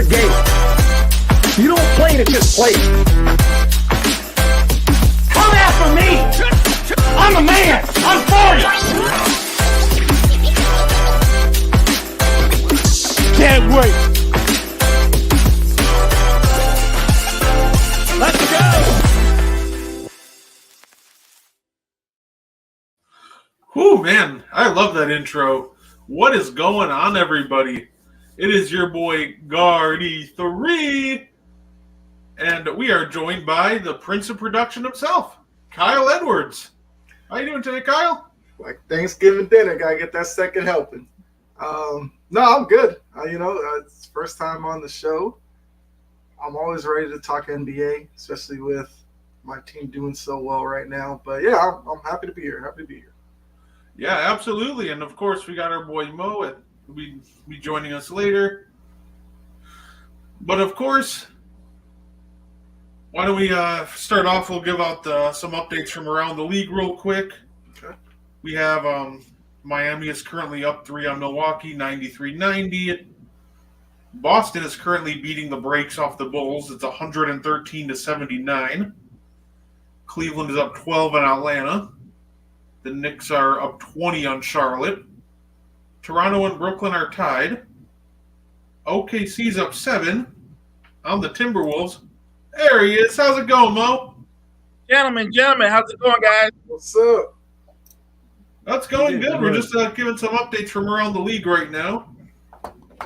the game. You don't play to just play. Come after me! I'm a man! I'm for you! Can't wait! Let's go! Whew, man, I love that intro. What is going on, everybody? It is your boy, Giddy3, and we are joined by the Prince of Production himself, Kyle Edwards. How you doing today, Kyle? Like Thanksgiving dinner, gotta get that second helping. No, I'm good. It's first time on the show. I'm always ready to talk NBA, especially with my team doing so well right now. But yeah, I'm happy to be here. Yeah, absolutely. And of course, we got our boy Mo, and he'll be joining us later. But of course, why don't we start off? We'll give out some updates from around the league real quick. Okay. We have Miami is currently up 3 on Milwaukee, 93-90. Boston is currently beating the brakes off the Bulls. It's 113-79. Cleveland is up 12 on Atlanta. The Knicks are up 20 on Charlotte. Toronto and Brooklyn are tied. OKC's up 7 on the Timberwolves. There he is. How's it going, Mo? Gentlemen, how's it going, guys? What's up? That's going good. We're just giving some updates from around the league right now.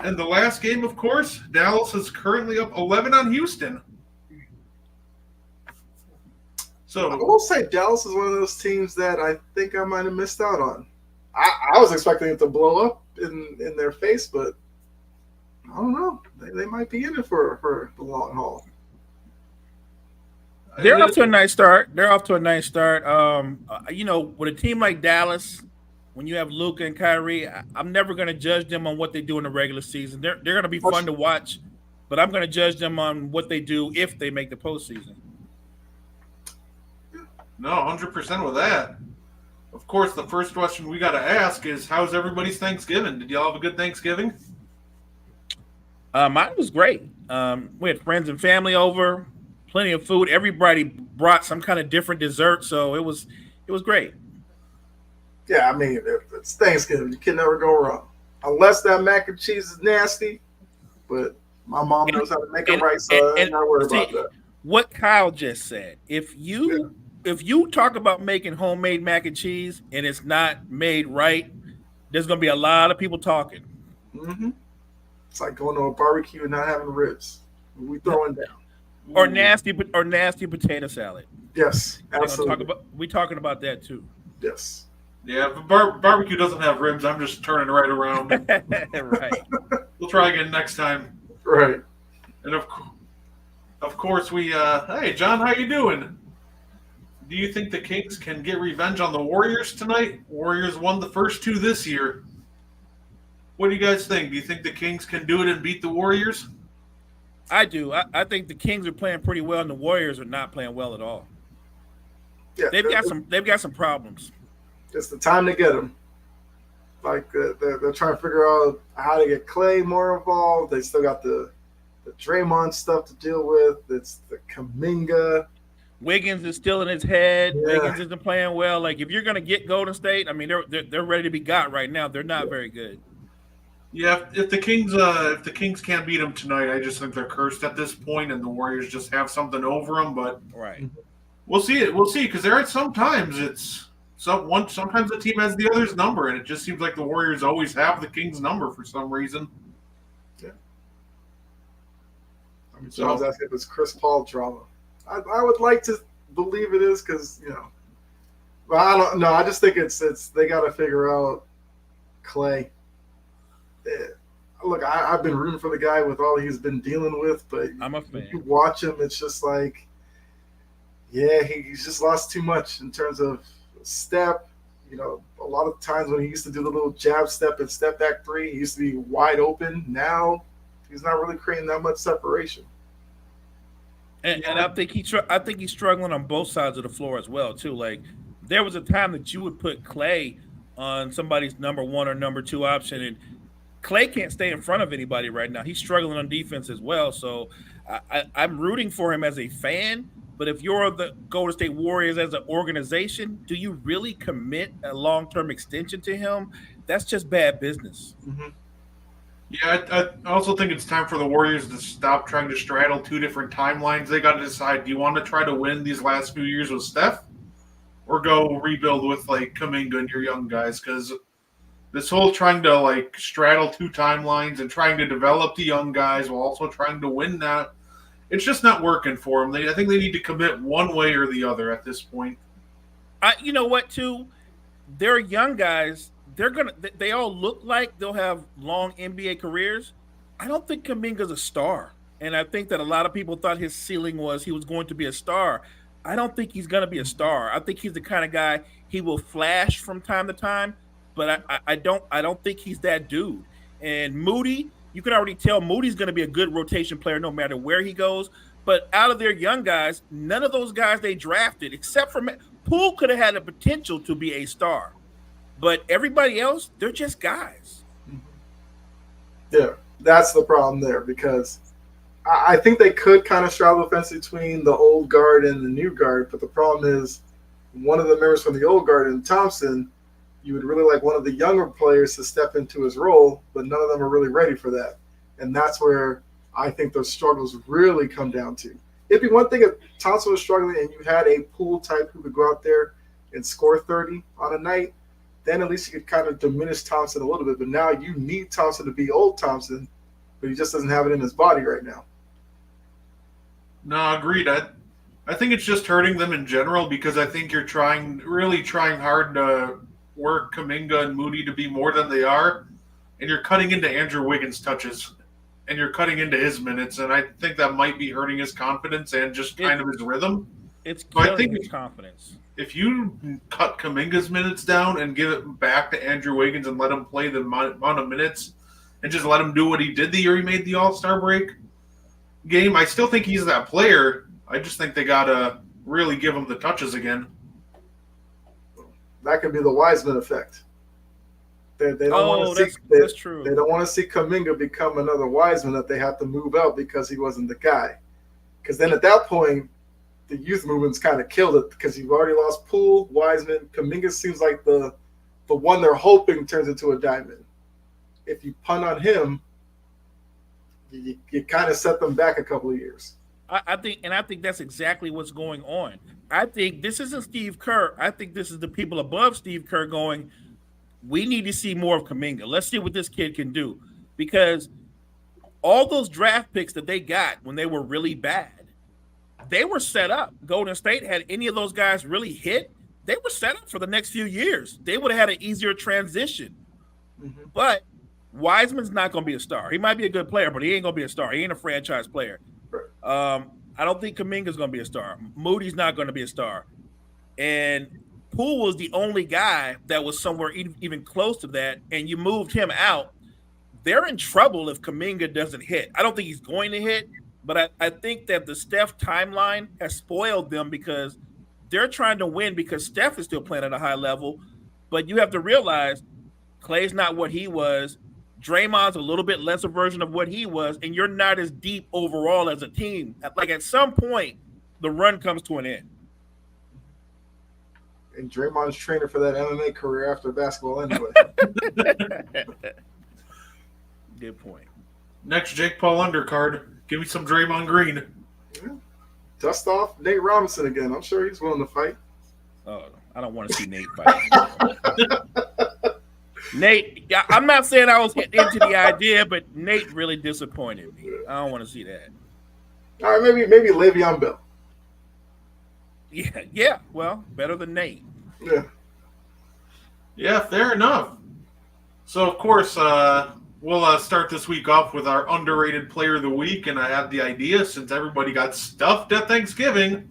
And the last game, of course, Dallas is currently up 11 on Houston. So I will say Dallas is one of those teams that I think I might have missed out on. I was expecting it to blow up in their face, but I don't know. They might be in it for the long haul. They're off to a nice start. With a team like Dallas, when you have Luka and Kyrie, I'm never going to judge them on what they do in the regular season. They're going to be fun to watch, but I'm going to judge them on what they do if they make the postseason. No, 100% with that. Of course, the first question we got to ask is, how's everybody's Thanksgiving? Did y'all have a good Thanksgiving? Mine was great. We had friends and family over, plenty of food. Everybody brought some kind of different dessert, so it was great. Yeah, I mean, it's Thanksgiving. You can never go wrong. Unless that mac and cheese is nasty, but my mom knows how to make it right, so I'm not worried about that. What Kyle just said, if you talk about making homemade mac and cheese and it's not made right, there's going to be a lot of people talking. Mm-hmm. It's like going to a barbecue and not having ribs. We throwing down. Or nasty potato salad. Yes, absolutely. We're talking about that too. Yes. Yeah, if barbecue doesn't have ribs, I'm just turning right around. Right. We'll try again next time. Right. And of course, we hey, John, how you doing? Do you think the Kings can get revenge on the Warriors tonight? Warriors won the first 2 this year. What do you guys think? Do you think the Kings can do it and beat the Warriors? I do. I think the Kings are playing pretty well, and the Warriors are not playing well at all. Yeah, they've got some problems. It's the time to get them. Like they're trying to figure out how to get Clay more involved. They still got the Draymond stuff to deal with. It's the Kuminga. Wiggins is still in his head. Yeah. Wiggins isn't playing well. Like, if you're going to get Golden State, I mean, they're ready to be got right now. They're not very good. Yeah, if the Kings can't beat them tonight, I just think they're cursed at this point, and the Warriors just have something over them. But right, we'll see because there are sometimes sometimes the team has the other's number, and it just seems like the Warriors always have the Kings' number for some reason. Yeah. I mean, so I was asking if it's Chris Paul drama. I would like to believe it is because, but I don't know. I just think it's they got to figure out Clay. Look, I've been rooting for the guy with all he's been dealing with, but I'm a fan. You watch him, it's just like, yeah, he's just lost too much in terms of step. A lot of times when he used to do the little jab step and step back three, he used to be wide open. Now he's not really creating that much separation. And I think he's struggling on both sides of the floor as well too. Like, there was a time that you would put Clay on somebody's number 1 or number 2 option, and Clay can't stay in front of anybody right now. He's struggling on defense as well. So I'm rooting for him as a fan. But if you're the Golden State Warriors as an organization, do you really commit a long-term extension to him? That's just bad business. Mm-hmm. Yeah, I also think it's time for the Warriors to stop trying to straddle two different timelines. They got to decide, do you want to try to win these last few years with Steph or go rebuild with, like, Kuminga and your young guys? Because this whole trying to, like, straddle two timelines and trying to develop the young guys while also trying to win that, it's just not working for them. I think they need to commit one way or the other at this point. You know what, too? They're young guys. They all look like they'll have long NBA careers. I don't think Kuminga's a star. And I think that a lot of people thought his ceiling was he was going to be a star. I don't think he's going to be a star. I think he's the kind of guy, he will flash from time to time, but I don't think he's that dude. And Moody, you can already tell Moody's going to be a good rotation player no matter where he goes. But out of their young guys, none of those guys they drafted, except for Poole, could have had the potential to be a star. But everybody else, they're just guys. Yeah, that's the problem there, because I think they could kind of straddle the fence between the old guard and the new guard. But the problem is one of the members from the old guard, and Thompson, you would really like one of the younger players to step into his role, but none of them are really ready for that. And that's where I think those struggles really come down to. It'd be one thing if Thompson was struggling and you had a Poole type who could go out there and score 30 on a night, then at least you could kind of diminish Thompson a little bit. But now you need Thompson to be old Thompson, but he just doesn't have it in his body right now. No, agreed. I think it's just hurting them in general because I think you're really trying hard to work Kuminga and Moody to be more than they are, and you're cutting into Andrew Wiggins' touches, and you're cutting into his minutes, and I think that might be hurting his confidence and just kind of his rhythm. It's killing his confidence. If you cut Kuminga's minutes down and give it back to Andrew Wiggins and let him play the amount of minutes and just let him do what he did the year he made the All-Star break game, I still think he's that player. I just think they got to really give him the touches again. That could be the Wiseman effect. They don't want to see, that's true. They don't want to see Kuminga become another Wiseman that they have to move out because he wasn't the guy. Because then at that point, the youth movement's kind of killed it because you've already lost Poole, Wiseman. Kuminga seems like the one they're hoping turns into a diamond. If you punt on him, you kind of set them back a couple of years. I think that's exactly what's going on. I think this isn't Steve Kerr. I think this is the people above Steve Kerr going, we need to see more of Kuminga. Let's see what this kid can do. Because all those draft picks that they got when they were really bad, they were set up. Golden State, had any of those guys really hit, they were set up for the next few years. They would have had an easier transition. Mm-hmm. But Wiseman's not going to be a star. He might be a good player, but he ain't going to be a star. He ain't a franchise player. I don't think Kuminga's going to be a star. Moody's not going to be a star. And Poole was the only guy that was somewhere even close to that, and you moved him out. They're in trouble if Kuminga doesn't hit. I don't think he's going to hit, but I think that the Steph timeline has spoiled them because they're trying to win because Steph is still playing at a high level. But you have to realize Clay's not what he was. Draymond's a little bit lesser version of what he was, and you're not as deep overall as a team. Like at some point, the run comes to an end. And Draymond's training for that MMA career after basketball anyway. Good point. Next, Jake Paul undercard. Give me some Draymond Green. Yeah. Dust off Nate Robinson again. I'm sure he's willing to fight. Oh, I don't want to see Nate fight. Nate, I'm not saying I was into the idea, but Nate really disappointed me. I don't want to see that. All right, maybe Le'Veon Bell. Yeah. Well, better than Nate. Yeah, fair enough. So, of course, we'll start this week off with our underrated player of the week, and I had the idea, since everybody got stuffed at Thanksgiving,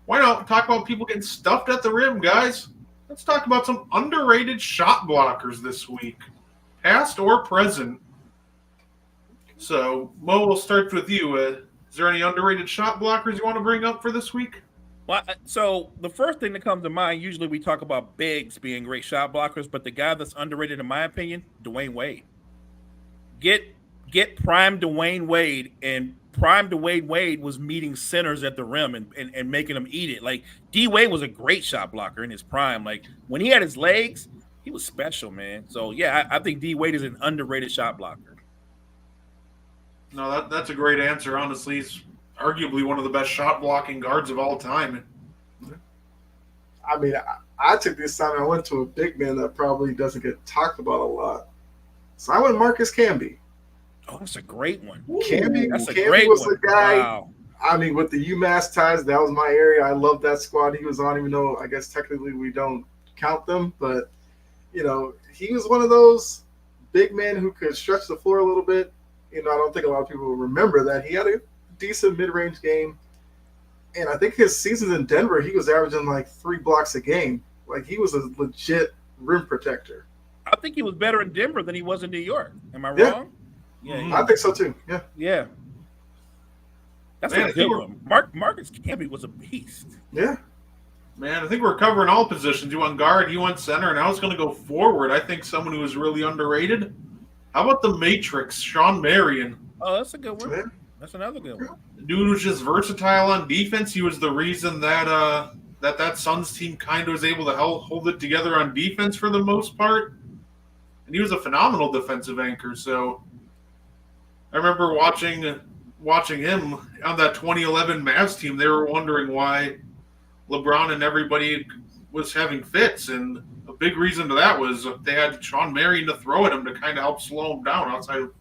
why not talk about people getting stuffed at the rim, guys? Let's talk about some underrated shot blockers this week, past or present. So, Mo, we'll start with you. Is there any underrated shot blockers you want to bring up for this week? Well, so the first thing that comes to mind, usually we talk about bigs being great shot blockers, but the guy that's underrated, in my opinion, Dwayne Wade. get prime Dwayne Wade, and prime Dwayne Wade was meeting centers at the rim and making them eat it. Like D Wade was a great shot blocker in his prime. Like when he had his legs, he was special, man. So yeah, I think D Wade is an underrated shot blocker. No, that's a great answer. Honestly, he's arguably one of the best shot blocking guards of all time. I mean, I took this time and I went to a big man that probably doesn't get talked about a lot. So I went Marcus Camby. Oh, that's a great one. Camby, That's a Camby great was one. the guy. Wow. I mean, with the UMass ties, that was my area. I loved that squad he was on, even though I guess technically we don't count them. But, you know, he was one of those big men who could stretch the floor a little bit. You know, I don't think a lot of people remember that. He had a decent mid-range game. And I think his seasons in Denver, he was averaging like 3 blocks a game. Like, he was a legit rim protector. I think he was better in Denver than he was in New York. Am I Yeah. wrong? Yeah. I think so too. Yeah. Yeah. That's Man, a good one. Marcus Camby was a beast. Yeah. Man, I think we're covering all positions. You want guard, you want center, and I was going to go forward. I think someone who was really underrated. How about the Matrix, Sean Marion? Oh, that's a good one. Yeah. That's another good one. The dude was just versatile on defense. He was the reason that that Suns team kind of was able to hold it together on defense for the most part. And he was a phenomenal defensive anchor. So I remember watching him on that 2011 Mavs team. They were wondering why LeBron and everybody was having fits, and a big reason to that was they had Sean Marion to throw at him to kind of help slow him down outside of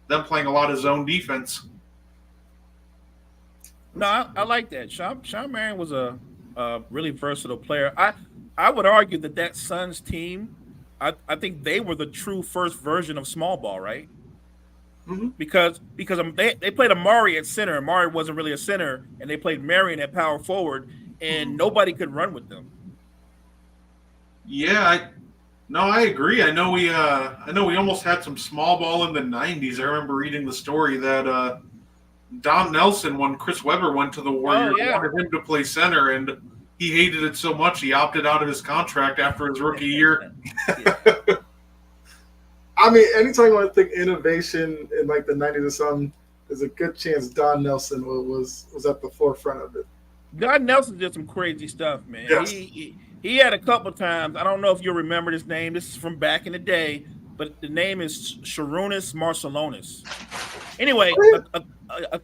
them playing a lot of zone defense. No, I like that. Sean Marion was a really versatile player. I would argue that Suns team, I think they were the true first version of small ball, right? Mm-hmm. Because they played Amari at center. Amari wasn't really a center, and they played Marion at power forward, and nobody could run with them. Yeah, I agree. I know we almost had some small ball in the 90s. I remember reading the story that Don Nelson, when Chris Webber went to the Warriors, wanted him to play center, and he hated it so much he opted out of his contract after his rookie year. I mean, anytime you want to think innovation in like the 90s or something, there's a good chance Don Nelson was at the forefront of it. Don Nelson did some crazy stuff, man. Yes. He had a couple times. I don't know if you remember this name. This is from back in the day, but the name is Sharunas Marcelonis. Anyway,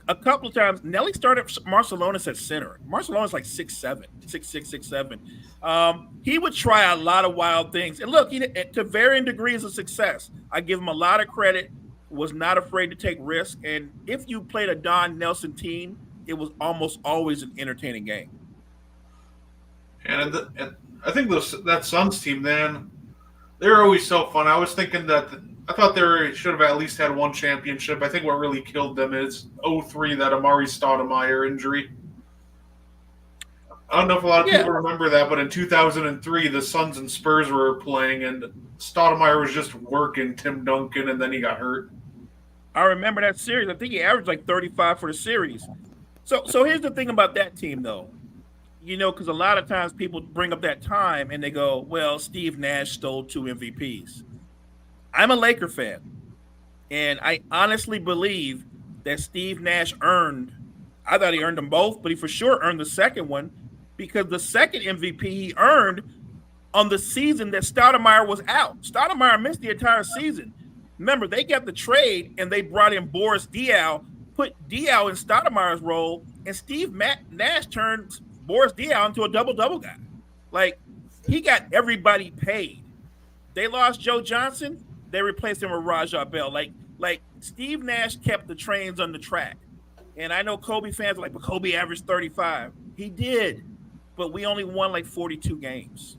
a couple of times, Nelly started Marcelonis at center. Marcelonis like 6'7", 6'6", 6'7". He would try a lot of wild things. And look, to varying degrees of success. I give him a lot of credit. Was not afraid to take risks. And if you played a Don Nelson team, it was almost always an entertaining game. And I think that Suns team, man, they're always so fun. I was thinking that I thought they should have at least had one championship. I think what really killed them is 2003, that Amari Stoudemire injury. I don't know if a lot of people remember that, but in 2003, the Suns and Spurs were playing, and Stoudemire was just working Tim Duncan, and then he got hurt. I remember that series. I think he averaged like 35 for the series. So here's the thing about that team, though. You know, because a lot of times people bring up that time and they go, well, Steve Nash stole 2 MVPs. I'm a Laker fan, and I honestly believe that Steve Nash I thought he earned them both, but he for sure earned the second one, because the second MVP he earned on the season that Stoudemire was out. Stoudemire missed the entire season. Remember, they got the trade, and they brought in Boris Diaw, put Diaw in Stoudemire's role, and Steve Nash turned Boris Diaw into a double-double guy. Like, he got everybody paid. They lost Joe Johnson. They replaced him with Rajah Bell. Like Steve Nash kept the trains on the track. And I know Kobe fans are like, but Kobe averaged 35. He did, but we only won like 42 games.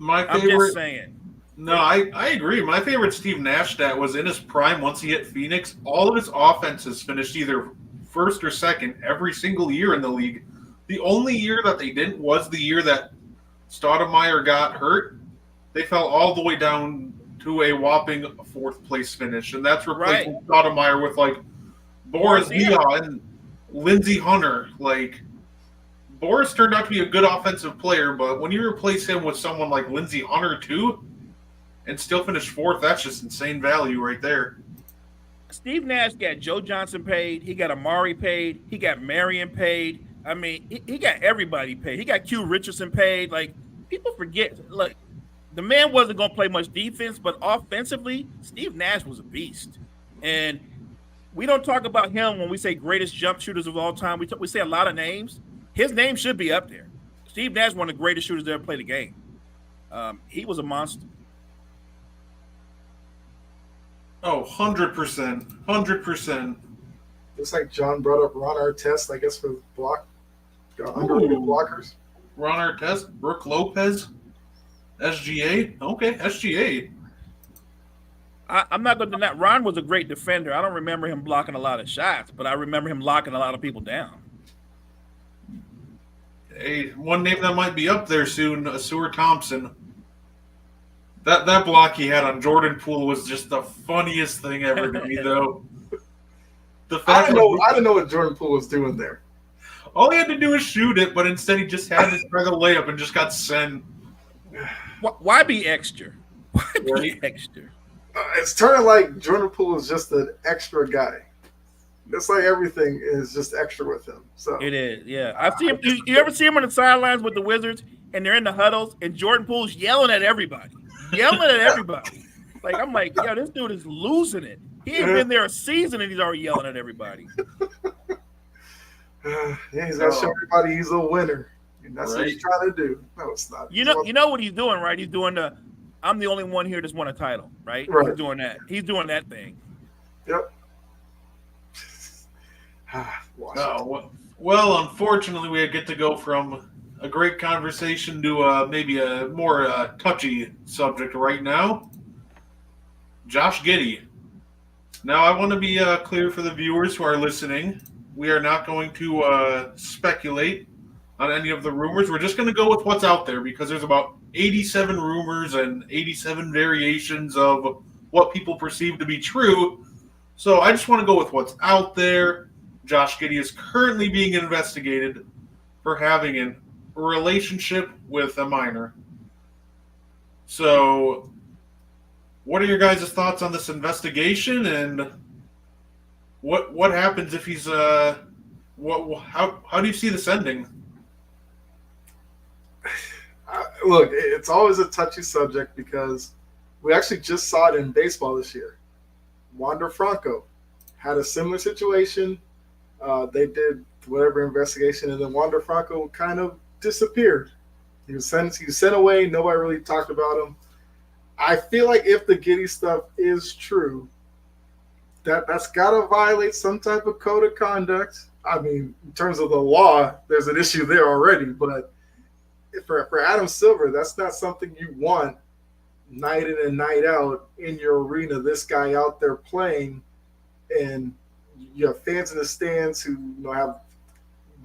I'm just saying. No, I agree. My favorite Steve Nash stat was in his prime once he hit Phoenix. All of his offenses finished either first or second every single year in the league. The only year that they didn't was the year that Stoudemire got hurt. They fell all the way down to a whopping 4th place finish, and that's replacing Stoudemire with like Boris Diaw and Lindsey Hunter. Like, Boris turned out to be a good offensive player, but when you replace him with someone like Lindsey Hunter too, and still finish fourth. That's just insane value right there. Steve Nash got Joe Johnson paid. He got Amari paid. He got Marion paid. I mean, he got everybody paid. He got Q Richardson paid. Like, people forget. Look, the man wasn't going to play much defense, but offensively, Steve Nash was a beast. And we don't talk about him when we say greatest jump shooters of all time. We say a lot of names. His name should be up there. Steve Nash, one of the greatest shooters to ever play the game. He was a monster. Oh, 100%. 100%. Looks like John brought up Ron Artest, I guess, for underrated blockers. Ron Artest, Brooke Lopez, SGA. Okay, SGA. I'm not going to deny. Ron was a great defender. I don't remember him blocking a lot of shots, but I remember him locking a lot of people down. Hey, one name that might be up there soon, Asur Thompson. That block he had on Jordan Poole was just the funniest thing ever to me, though. I didn't know what Jordan Poole was doing there. All he had to do was shoot it, but instead he just had to try the layup and just got sent. Why be extra? Why be extra? It's turning like Jordan Poole is just an extra guy. It's like everything is just extra with him. So it is, yeah. I see him. You ever see him on the sidelines with the Wizards, and they're in the huddles, and Jordan Poole's yelling at everybody. Like, I'm like, yo, this dude is losing it. He ain't been there a season, and he's already yelling at everybody. Yeah, he's got to show everybody he's a winner. And that's what he's trying to do. No, it's not. You know what he's doing, right? He's doing I'm the only one here that's won a title, right? He's doing that. He's doing that thing. Yep. Well, unfortunately, we get to go from a great conversation to maybe a more touchy subject right now. Josh Giddy. Now, I want to be clear for the viewers who are listening. We are not going to speculate on any of the rumors. We're just going to go with what's out there because there's about 87 rumors and 87 variations of what people perceive to be true. So I just want to go with what's out there. Josh Giddy is currently being investigated for having a relationship with a minor. So what are your guys' thoughts on this investigation, and what happens if he's how do you see this ending? Look, it's always a touchy subject because we actually just saw it in baseball this year. Wander Franco had a similar situation. They did whatever investigation, and then Wander Franco kind of disappeared. He was sent away. Nobody really talked about him. I feel like if the Giddy stuff is true, that's got to violate some type of code of conduct. I mean, in terms of the law, there's an issue there already. But for Adam Silver, that's not something you want night in and night out in your arena. This guy out there playing, and you have fans in the stands who have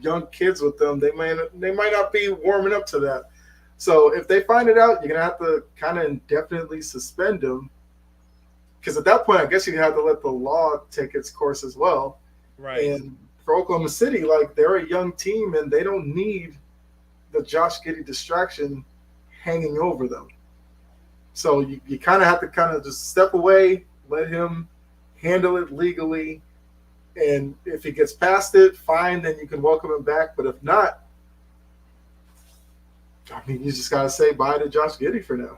young kids with them. They might not be warming up to that. So if they find it out, you're gonna have to kind of indefinitely suspend him. Because at that point, I guess you have to let the law take its course as well. Right. And for Oklahoma City, like, they're a young team and they don't need the Josh Giddy distraction hanging over them. So you kind of have to kind of just step away, let him handle it legally. And if he gets past it, fine, then you can welcome him back. But if not, I mean, you just got to say bye to Josh Giddy for now.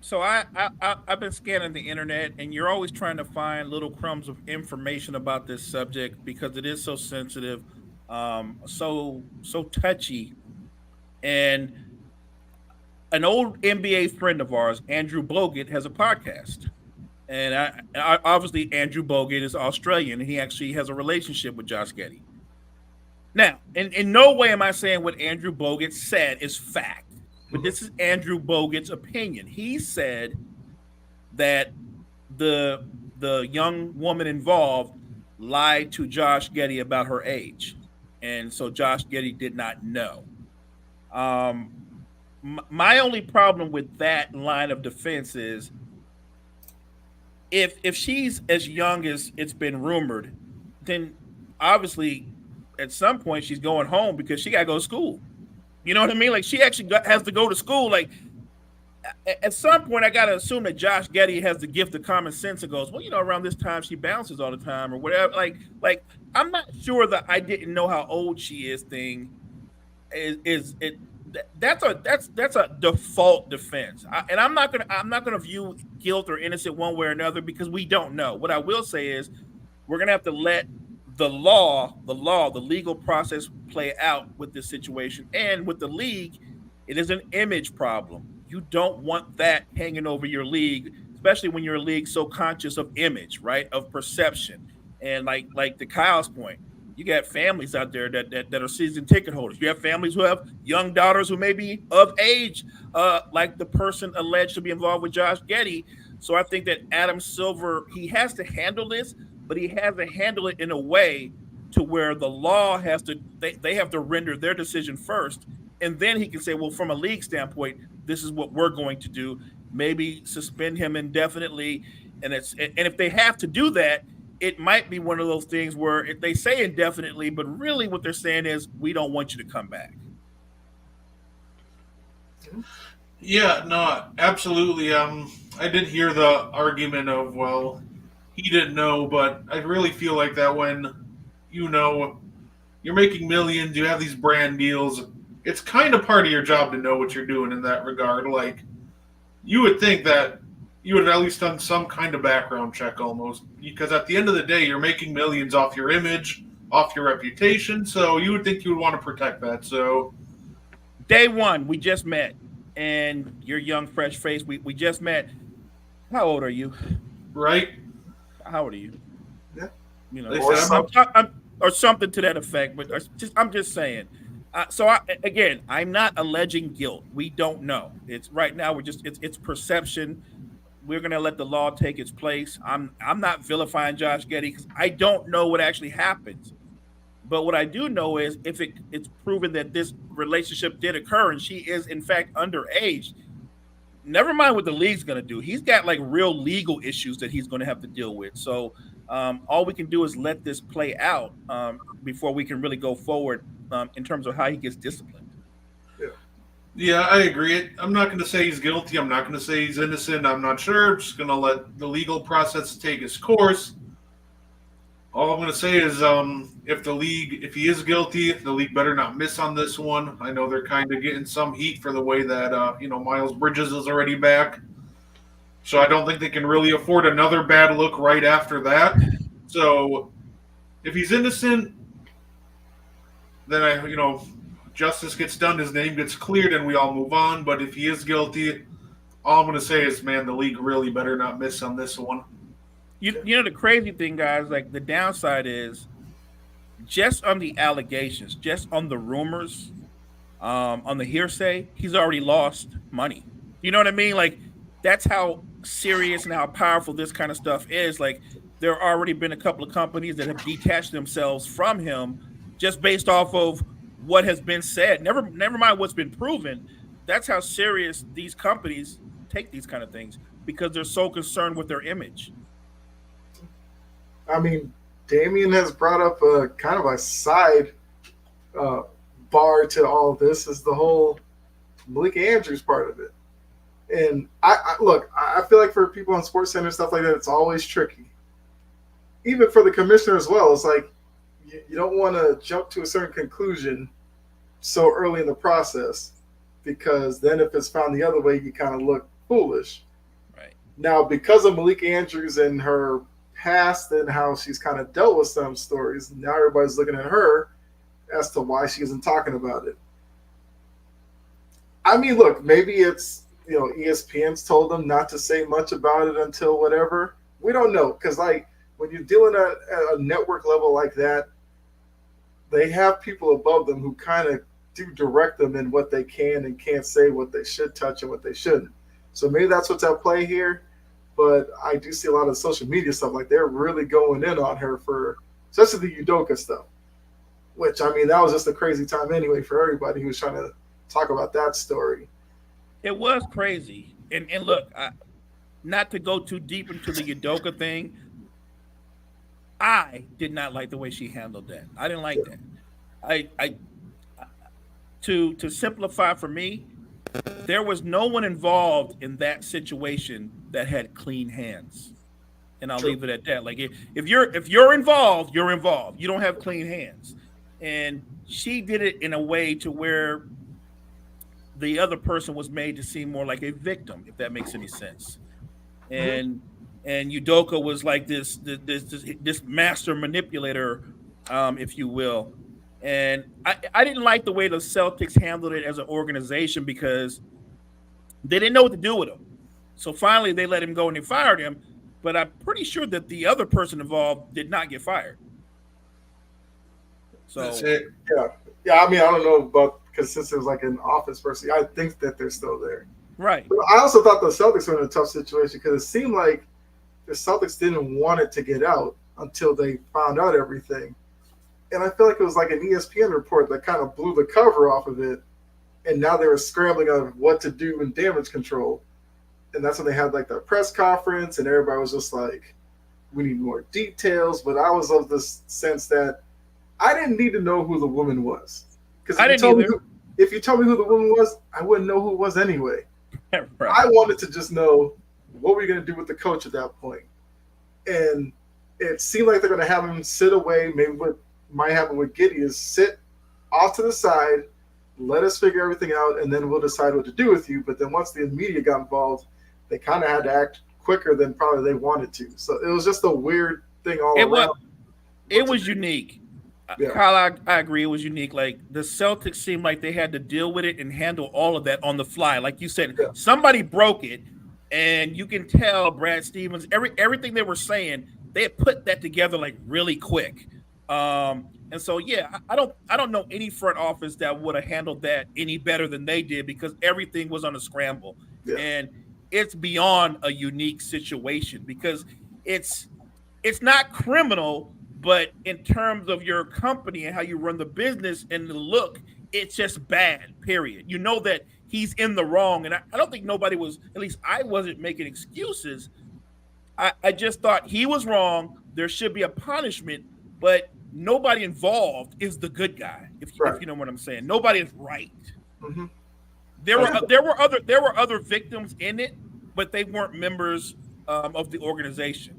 So I've been scanning the internet, and you're always trying to find little crumbs of information about this subject because it is so sensitive, so touchy. And an old NBA friend of ours, Andrew Bogut, has a podcast. And I obviously Andrew Bogut is Australian, and he actually has a relationship with Josh Giddy. Now, in no way am I saying what Andrew Bogut said is fact. But this is Andrew Bogut's opinion. He said that the young woman involved lied to Josh Giddy about her age. And so Josh Giddy did not know. My only problem with that line of defense is if she's as young as it's been rumored, then obviously at some point she's going home because she got to go to school. You know what I mean? Like, she actually has to go to school. Like, at some point, I got to assume that Josh Giddy has the gift of common sense and goes, well, around this time she bounces all the time or whatever. Like I'm not sure that I didn't know how old she is thing is it. That's a default defense, and I'm not gonna view guilt or innocent one way or another because we don't know. What I will say is we're gonna have to let the legal process play out with this situation. And with the league, it is an image problem. You don't want that hanging over your league, especially when you're a league so conscious of image, right? Of perception. And like to Kyle's point, you got families out there that are season ticket holders. You have families who have young daughters who may be of age, like the person alleged to be involved with Josh Giddy. So I think that Adam Silver, he has to handle this, but he has to handle it in a way to where the law has to they have to render their decision first, and then he can say, well, from a league standpoint, this is what we're going to do. Maybe suspend him indefinitely, and if they have to do that, it might be one of those things where if they say indefinitely, but really what they're saying is we don't want you to come back. Yeah, no, absolutely. I did hear the argument of, well, he didn't know, but I really feel like that when you're making millions, you have these brand deals, it's kind of part of your job to know what you're doing in that regard. Like, you would think that you would have at least done some kind of background check almost, because at the end of the day, you're making millions off your image, off your reputation, so you would think you would want to protect that. So, Day one, we just met, and you're young, fresh face. We just met. How old are you? right? How old are you? Yeah. They Or said, Or something to that effect. But I'm just saying. Again, I'm not alleging guilt. We don't know. It's right now. It's perception. We're gonna let the law take its place. I'm not vilifying Josh Giddy because I don't know what actually happens. But what I do know is if it's proven that this relationship did occur and she is in fact underage, never mind what the league's going to do. He's got like real legal issues that he's going to have to deal with. So all we can do is let this play out before we can really go forward in terms of how he gets disciplined. yeah, I agree. I'm not going to say he's guilty. I'm not going to say he's innocent. I'm not sure. I'm just going to let the legal process take its course. All I'm going to say is if he is guilty, the league better not miss on this one. I know they're kind of getting some heat for the way that, Miles Bridges is already back. So I don't think they can really afford another bad look right after that. So if he's innocent, then justice gets done, his name gets cleared, and we all move on. But if he is guilty, all I'm going to say is, man, the league really better not miss on this one. The crazy thing, guys, like the downside is just on the allegations, just on the rumors, on the hearsay, he's already lost money. You know what I mean? Like that's how serious and how powerful this kind of stuff is. Like there have already been a couple of companies that have detached themselves from him just based off of what has been said. Never mind what's been proven. That's how serious these companies take these kind of things because they're so concerned with their image. I mean, Damien has brought up a kind of a side bar to all of this is the whole Malik Andrews part of it. And I feel like for people on Sports Center stuff like that, it's always tricky. Even for the commissioner as well, it's like you don't want to jump to a certain conclusion so early in the process because then if it's found the other way, you kind of look foolish. Right. Now, because of Malik Andrews and her past and how she's kind of dealt with some stories, now everybody's looking at her as to why she isn't talking about it. I mean, look, maybe it's ESPN's told them not to say much about it until whatever. We don't know because like when you're dealing at a network level like that, they have people above them who kind of do direct them in what they can and can't say, what they should touch and what they shouldn't. So maybe that's what's at play here. But I do see a lot of social media stuff like they're really going in on her for especially the Udoka stuff, which I mean that was just a crazy time anyway for everybody who was trying to talk about that story. It was crazy, and look, not to go too deep into the Udoka thing, I did not like the way she handled that. I didn't like that. To simplify for me, there was no one involved in that situation that had clean hands. And I'll leave it at that. Like if you're involved, you're involved. You don't have clean hands. And she did it in a way to where the other person was made to seem more like a victim, if that makes any sense. And Udoka was like this master manipulator, if you will. And I didn't like the way the Celtics handled it as an organization because they didn't know what to do with him. So finally they let him go and they fired him. But I'm pretty sure that the other person involved did not get fired. So That's it. Yeah. I mean, I don't know about because since it was like an office person, I think that they're still there. Right. But I also thought the Celtics were in a tough situation because it seemed like the Celtics didn't want it to get out until they found out everything. And I feel like it was like an ESPN report that kind of blew the cover off of it. And now they were scrambling on what to do in damage control. And that's when they had like their press conference and everybody was just like, we need more details. But I was of this sense that I didn't need to know who the woman was. Because if you told me who the woman was, I wouldn't know who it was anyway. Right. I wanted to just know what we're going to do with the coach at that point. And it seemed like they're going to have him sit away. Maybe what might happen with Giddy is sit off to the side, let us figure everything out, and then we'll decide what to do with you. But then once the media got involved, they kind of had to act quicker than probably they wanted to. So it was just a weird thing around. It was unique. Yeah. Kyle, I agree. It was unique. Like the Celtics seemed like they had to deal with it and handle all of that on the fly. Like you said, somebody broke it, and you can tell Brad Stevens, everything they were saying, they had put that together like really quick. And so, yeah, I don't know any front office that would have handled that any better than they did because everything was on a scramble. Yeah. And it's beyond a unique situation because it's not criminal, but in terms of your company and how you run the business and the look, it's just bad, period. You know that he's in the wrong. And I don't think nobody was, at least I wasn't making excuses. I just thought he was wrong. There should be a punishment, but nobody involved is the good guy. If you know what I'm saying, nobody is right. Mm-hmm. There were other victims in it, but they weren't members of the organization.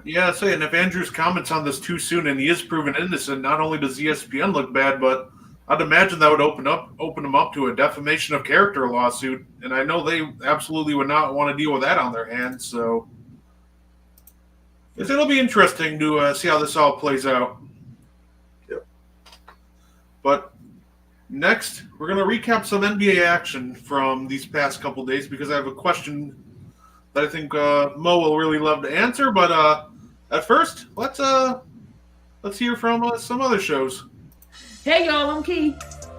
Yeah, and if Andrew's comments on this too soon and he is proven innocent, not only does ESPN look bad, but I'd imagine that would open them up to a defamation of character lawsuit, and I know they absolutely would not want to deal with that on their hands. So it'll be interesting to see how this all plays out. Yep. But next, we're going to recap some NBA action from these past couple days because I have a question that I think Mo will really love to answer. But at first, let's hear from some other shows. Hey y'all, I'm Key.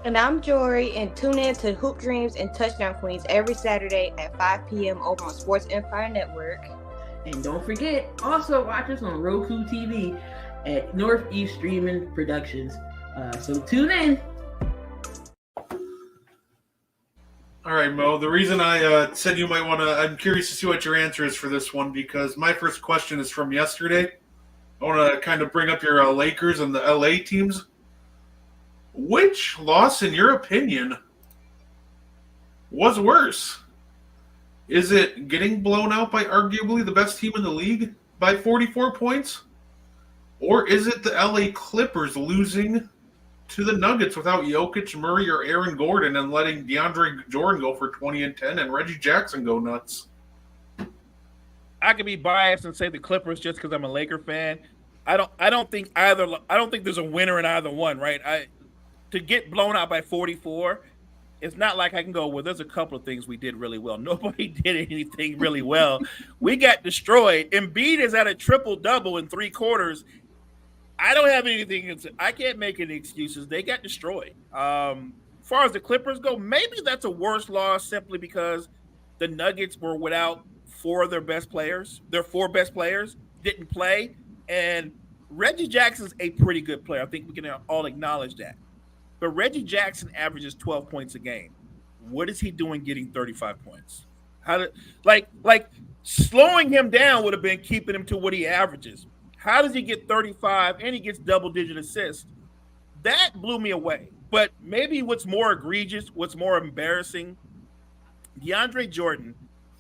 And I'm Jory, and tune in to Hoop Dreams and Touchdown Queens every Saturday at 5 p.m. over on Sports Empire Network. And don't forget, also watch us on Roku TV at Northeast Streaming Productions. So tune in. All right, Mo. The reason I said you might want to, I'm curious to see what your answer is for this one because my first question is from yesterday. I want to kind of bring up your Lakers and the LA teams. Which loss, in your opinion, was worse? Is it getting blown out by arguably the best team in the league by 44 points? Or is it the LA Clippers losing to the Nuggets without Jokic, Murray, or Aaron Gordon and letting DeAndre Jordan go for 20 and 10 and Reggie Jackson go nuts? I could be biased and say the Clippers just because I'm a Laker fan. I don't think there's a winner in either one, right? To get blown out by 44, it's not like I can go, well, there's a couple of things we did really well. Nobody did anything really well. We got destroyed. Embiid is at a triple-double in 3 quarters. I don't have anything. I can't make any excuses. They got destroyed. As far as the Clippers go, maybe that's a worse loss simply because the Nuggets were without 4 of their best players. Their 4 best players didn't play. And Reggie Jackson's a pretty good player. I think we can all acknowledge that. But Reggie Jackson averages 12 points a game. What is he doing getting 35 points? Slowing him down would have been keeping him to what he averages. How does he get 35 and he gets double-digit assists? That blew me away. But maybe what's more egregious, what's more embarrassing, DeAndre Jordan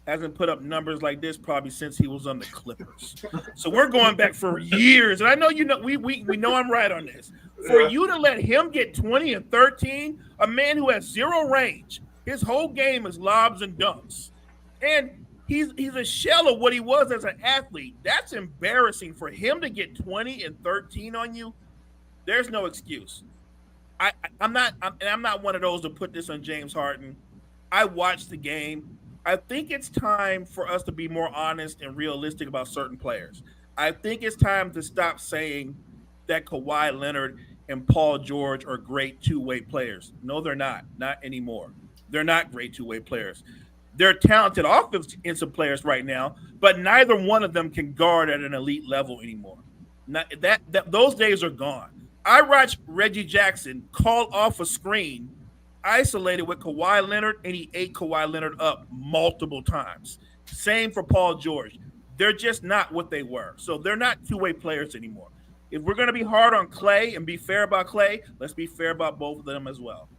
hasn't put up numbers like this probably since he was on the Clippers. So we're going back for years. And I know we know I'm right on this. For you to let him get 20 and 13, a man who has zero range, his whole game is lobs and dunks. And he's a shell of what he was as an athlete. That's embarrassing for him to get 20 and 13 on you. There's no excuse. I'm not one of those to put this on James Harden. I watched the game. I think it's time for us to be more honest and realistic about certain players. I think it's time to stop saying that Kawhi Leonard and Paul George are great two-way players. No, they're not. Not anymore. They're not great two-way players. They're talented offensive players right now, but neither one of them can guard at an elite level anymore. Those days are gone. I watched Reggie Jackson call off a screen isolated with Kawhi Leonard, and he ate Kawhi Leonard up multiple times. Same for Paul George. They're just not what they were. So they're not two-way players anymore. If we're going to be hard on Clay and be fair about Clay, let's be fair about both of them as well.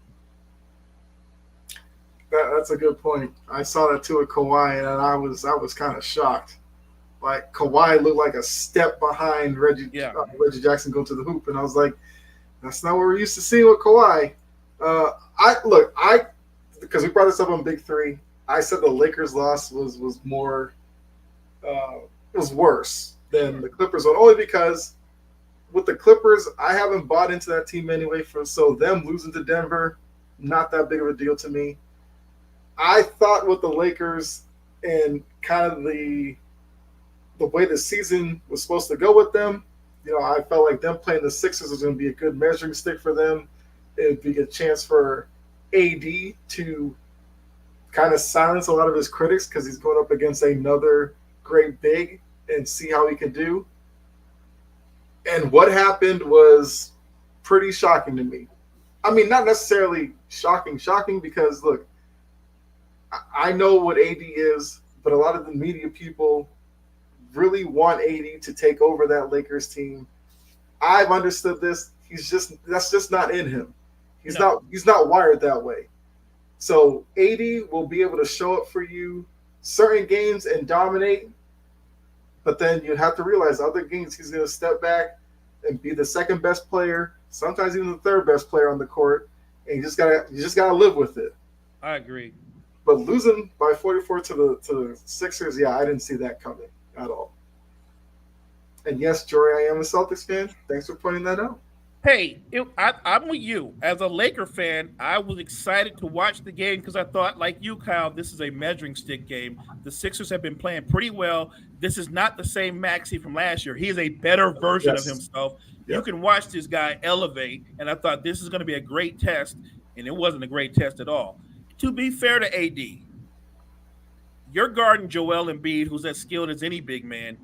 That's a good point. I saw that too with Kawhi, and I was kind of shocked. Like, Kawhi looked like a step behind Reggie Jackson going to the hoop, and I was like, that's not what we're used to seeing with Kawhi. Because we brought this up on Big Three, I said the Lakers' loss was worse than the Clippers one, only because with the Clippers, I haven't bought into that team anyway. So them losing to Denver, not that big of a deal to me. I thought with the Lakers and kind of the way the season was supposed to go with them, I felt like them playing the Sixers was going to be a good measuring stick for them. It'd be a chance for AD to kind of silence a lot of his critics because he's going up against another great big and see how he can do. And what happened was pretty shocking to me. I mean, not necessarily shocking because, look, I know what AD is, but a lot of the media people really want AD to take over that Lakers team. I've understood this. That's just not in him. He's not wired that way. So AD will be able to show up for you certain games and dominate, but then you have to realize other games he's going to step back and be the second best player, sometimes even the third best player on the court, and you just gotta live with it. I agree. But losing by 44 to the Sixers, I didn't see that coming at all. And yes, Jory, I am a Celtics fan. Thanks for pointing that out. Hey, I'm with you. As a Laker fan, I was excited to watch the game because I thought, like you, Kyle, this is a measuring stick game. The Sixers have been playing pretty well. This is not the same Maxey from last year. He is a better version of himself. Yep. You can watch this guy elevate, and I thought this is going to be a great test, and it wasn't a great test at all. To be fair to AD, you're guarding Joel Embiid, who's as skilled as any big man.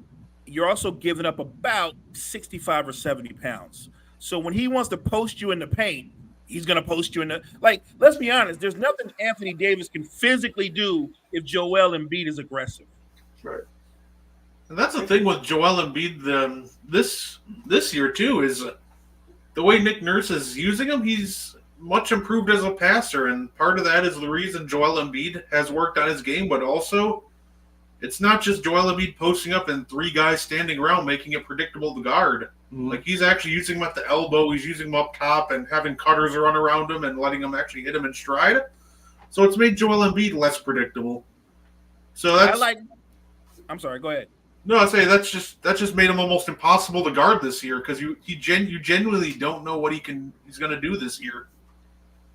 You're also giving up about 65 or 70 pounds. So when he wants to post you in the paint, he's going to post you in the – like, let's be honest. There's nothing Anthony Davis can physically do if Joel Embiid is aggressive. Right. And that's the thing with Joel Embiid this year, too, is the way Nick Nurse is using him, he's much improved as a passer. And part of that is the reason Joel Embiid has worked on his game, but also it's not just Joel Embiid posting up and three guys standing around making it predictable to guard. Mm-hmm. Like, he's actually using him at the elbow. He's using him up top and having cutters run around him and letting him actually hit him in stride. So it's made Joel Embiid less predictable. So that's I'm sorry, go ahead. No, I say that's just made him almost impossible to guard this year because you genuinely don't know what he's going to do this year.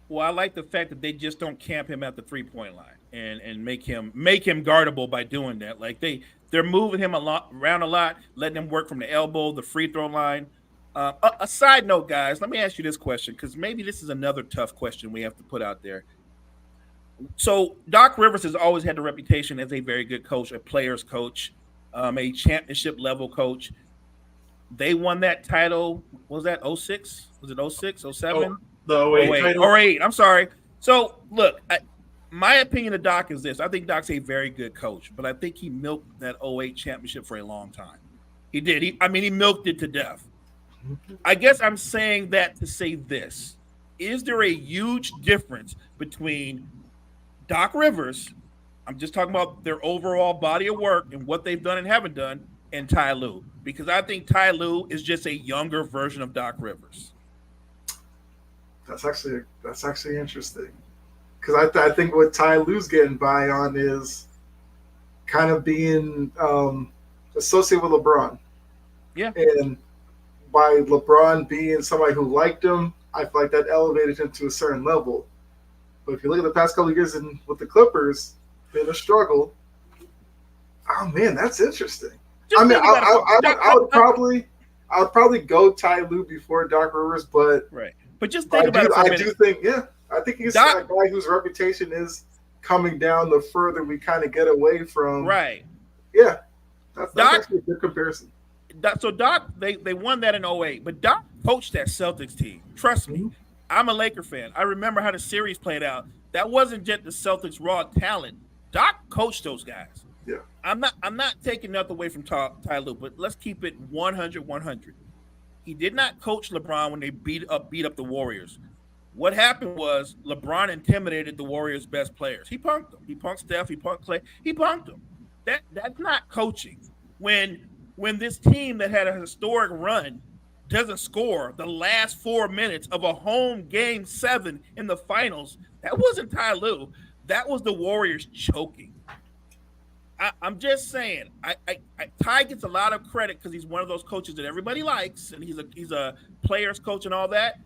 Well, I like the fact that they just don't camp him at the 3-point line and make him guardable by doing that. Like they're moving him around a lot, letting him work from the elbow, the free throw line. A side note, guys, let me ask you this question because maybe this is another tough question we have to put out there. So Doc Rivers has always had the reputation as a very good coach, a player's coach, a championship level coach. They won that title. What was that 06? Was it 06, 07? The 08 title. 08. I'm sorry. So look, my opinion of Doc is this. I think Doc's a very good coach, but I think he milked that 08 championship for a long time. He did. He milked it to death. I guess I'm saying that to say this. is there a huge difference between Doc Rivers? I'm just talking about their overall body of work and what they've done and haven't done, and Ty Lue, because I think Ty Lue is just a younger version of Doc Rivers. That's actually interesting, because I think what Ty Lue's getting by on is kind of being associated with LeBron. Yeah. And by LeBron being somebody who liked him, I feel like that elevated him to a certain level. But if you look at the past couple of years with the Clippers, been a struggle. Oh man, that's interesting. I mean, I would probably go Ty Lue before Doc Rivers, but right. But just think about it for a minute. I think he's a guy whose reputation is coming down the further we kind of get away from. Right. Yeah, that's actually a good comparison. So Doc, they won that in 2008, but Doc coached that Celtics team. Trust me, I'm a Laker fan. I remember how the series played out. That wasn't just the Celtics' raw talent. Doc coached those guys. Yeah. I'm not taking nothing away from Ty Lue, but let's keep it 100. He did not coach LeBron when they beat up the Warriors. What happened was LeBron intimidated the Warriors' best players. He punked them. He punked Steph. He punked Clay. He punked them. That's not coaching. When this team that had a historic run doesn't score the last 4 minutes of a home game 7 in the finals, that wasn't Ty Lue. That was the Warriors choking. I'm just saying, Ty gets a lot of credit because he's one of those coaches that everybody likes, and he's a players coach and all that.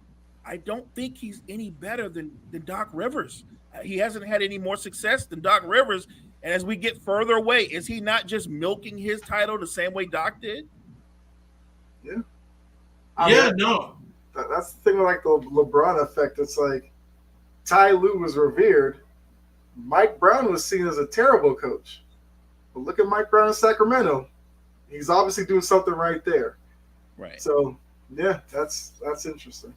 I don't think he's any better than Doc Rivers. He hasn't had any more success than Doc Rivers. And as we get further away, is he not just milking his title the same way Doc did? Yeah. No. That's the thing with like the LeBron effect. It's like Ty Lue was revered. Mike Brown was seen as a terrible coach. But look at Mike Brown in Sacramento. He's obviously doing something right there. Right. So, yeah, that's interesting.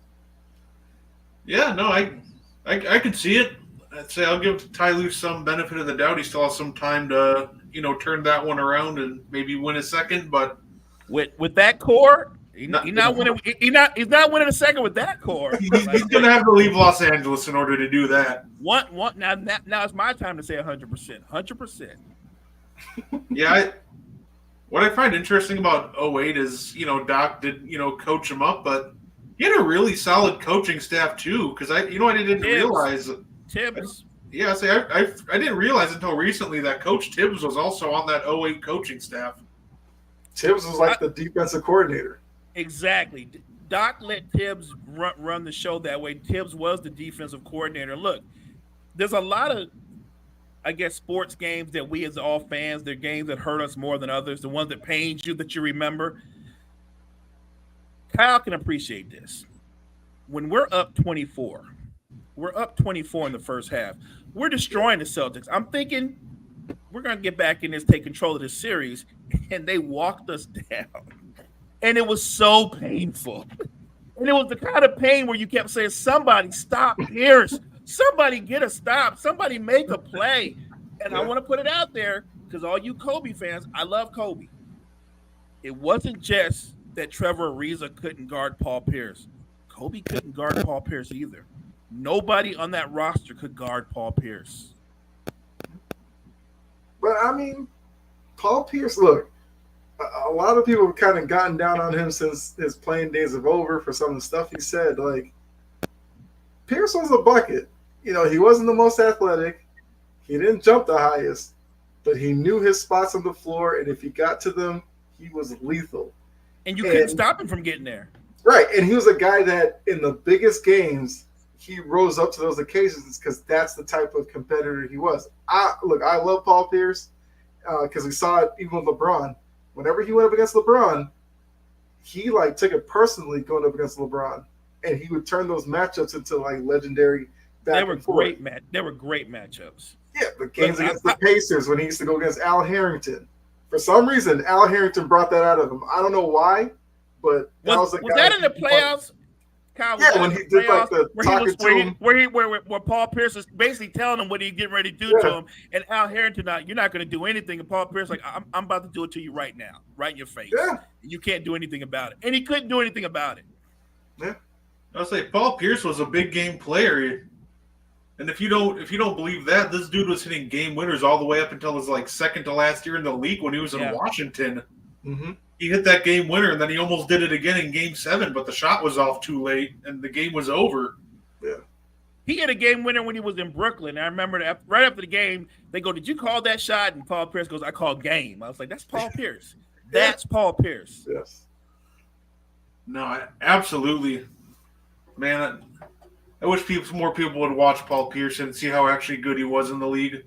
Yeah, no, I could see it. I'd say I'll give Ty Lue some benefit of the doubt. He still has some time to, turn that one around and maybe win a second. But with that core, he's not winning a second with that core. He's going to have to leave Los Angeles in order to do that. Now it's my time to say 100%. 100%. Yeah, what I find interesting about 2008 is, Doc did, coach him up, but he had a really solid coaching staff too. Because I didn't realize Tibbs. Yeah, I didn't realize until recently that Coach Tibbs was also on that 2008 coaching staff. Tibbs was like the defensive coordinator. Exactly. Doc let Tibbs run the show that way. Tibbs was the defensive coordinator. Look, there's a lot of, I guess, sports games that we as all fans, they're games that hurt us more than others, the ones that pains you, that you remember. Kyle can appreciate this. When we're up 24 in the first half, we're destroying the Celtics. I'm thinking we're going to get back in this, take control of this series, and they walked us down. And it was so painful. And it was the kind of pain where you kept saying, somebody stop Pierce. Somebody get a stop. Somebody make a play. And I want to put it out there because all you Kobe fans, I love Kobe. It wasn't just that Trevor Ariza couldn't guard Paul Pierce. Kobe couldn't guard Paul Pierce either. Nobody on that roster could guard Paul Pierce. But, I mean, Paul Pierce, look, a lot of people have kind of gotten down on him since his playing days are over for some of the stuff he said. Like, Pierce was a bucket. He wasn't the most athletic. He didn't jump the highest. But he knew his spots on the floor, and if he got to them, he was lethal. And you couldn't stop him from getting there. Right, and he was a guy that in the biggest games, he rose up to those occasions because that's the type of competitor he was. I love Paul Pierce because we saw it even with LeBron. Whenever he went up against LeBron, he took it personally going up against LeBron, and he would turn those matchups into legendary. They were great matchups. Yeah, the games against the Pacers when he used to go against Al Harrington. For some reason, Al Harrington brought that out of him. I don't know why, but was that in the playoffs? Kyle, when he did the talking to him, where Paul Pierce is basically telling him what he's getting ready to do to him, and Al Harrington, you're not going to do anything, and Paul Pierce I'm about to do it to you right now, right in your face. Yeah, you can't do anything about it, and he couldn't do anything about it. Yeah, I'll say Paul Pierce was a big game player. And if you don't believe that, this dude was hitting game winners all the way up until his like second to last year in the league when he was in Washington. Mm-hmm. He hit that game winner, and then he almost did it again in Game 7, but the shot was off too late, and the game was over. Yeah. He hit a game winner when he was in Brooklyn. I remember that right after the game, they go, "Did you call that shot?" And Paul Pierce goes, "I called game." I was like, "That's Paul Pierce. That's Paul Pierce." Yes. No, absolutely, man. I wish more people would watch Paul Pierce and see how actually good he was in the league.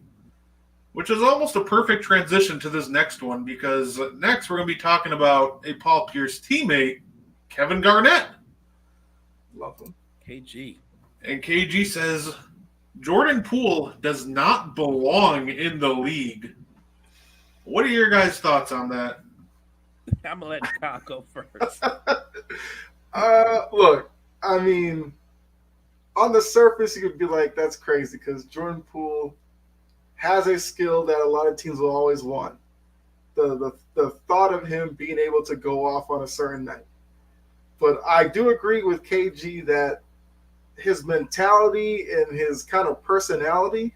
Which is almost a perfect transition to this next one, because next we're going to be talking about a Paul Pierce teammate, Kevin Garnett. Love him. KG. And KG says, Jordan Poole does not belong in the league. What are your guys' thoughts on that? I'm going to let Kyle go first. Look, I mean, on the surface, you could be like, that's crazy, because Jordan Poole has a skill that a lot of teams will always want. The thought of him being able to go off on a certain night. But I do agree with KG that his mentality and his kind of personality,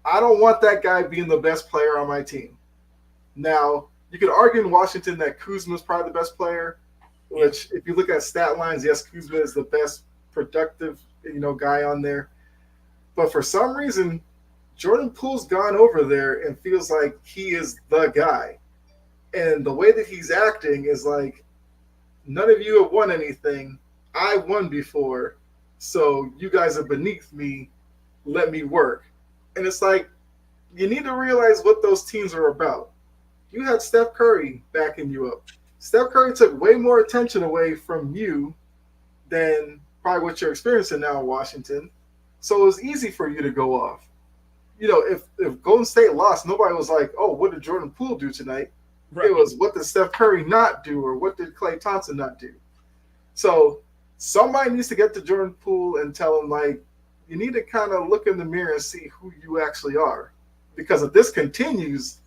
I don't want that guy being the best player on my team. Now, you could argue in Washington that Kuzma is probably the best player, which if you look at stat lines, yes, Kuzma is the best productive, guy on there. But for some reason, Jordan Poole's gone over there and feels like he is the guy. And the way that he's acting is like, none of you have won anything. I won before, so you guys are beneath me. Let me work. And it's like, you need to realize what those teams are about. You had Steph Curry backing you up. Steph Curry took way more attention away from you than probably what you're experiencing now in Washington. So it was easy for you to go off. If Golden State lost, nobody was like, oh, what did Jordan Poole do tonight? Right. It was, what did Steph Curry not do, or what did Klay Thompson not do? So somebody needs to get to Jordan Poole and tell him, like, you need to kind of look in the mirror and see who you actually are. Because if this continues,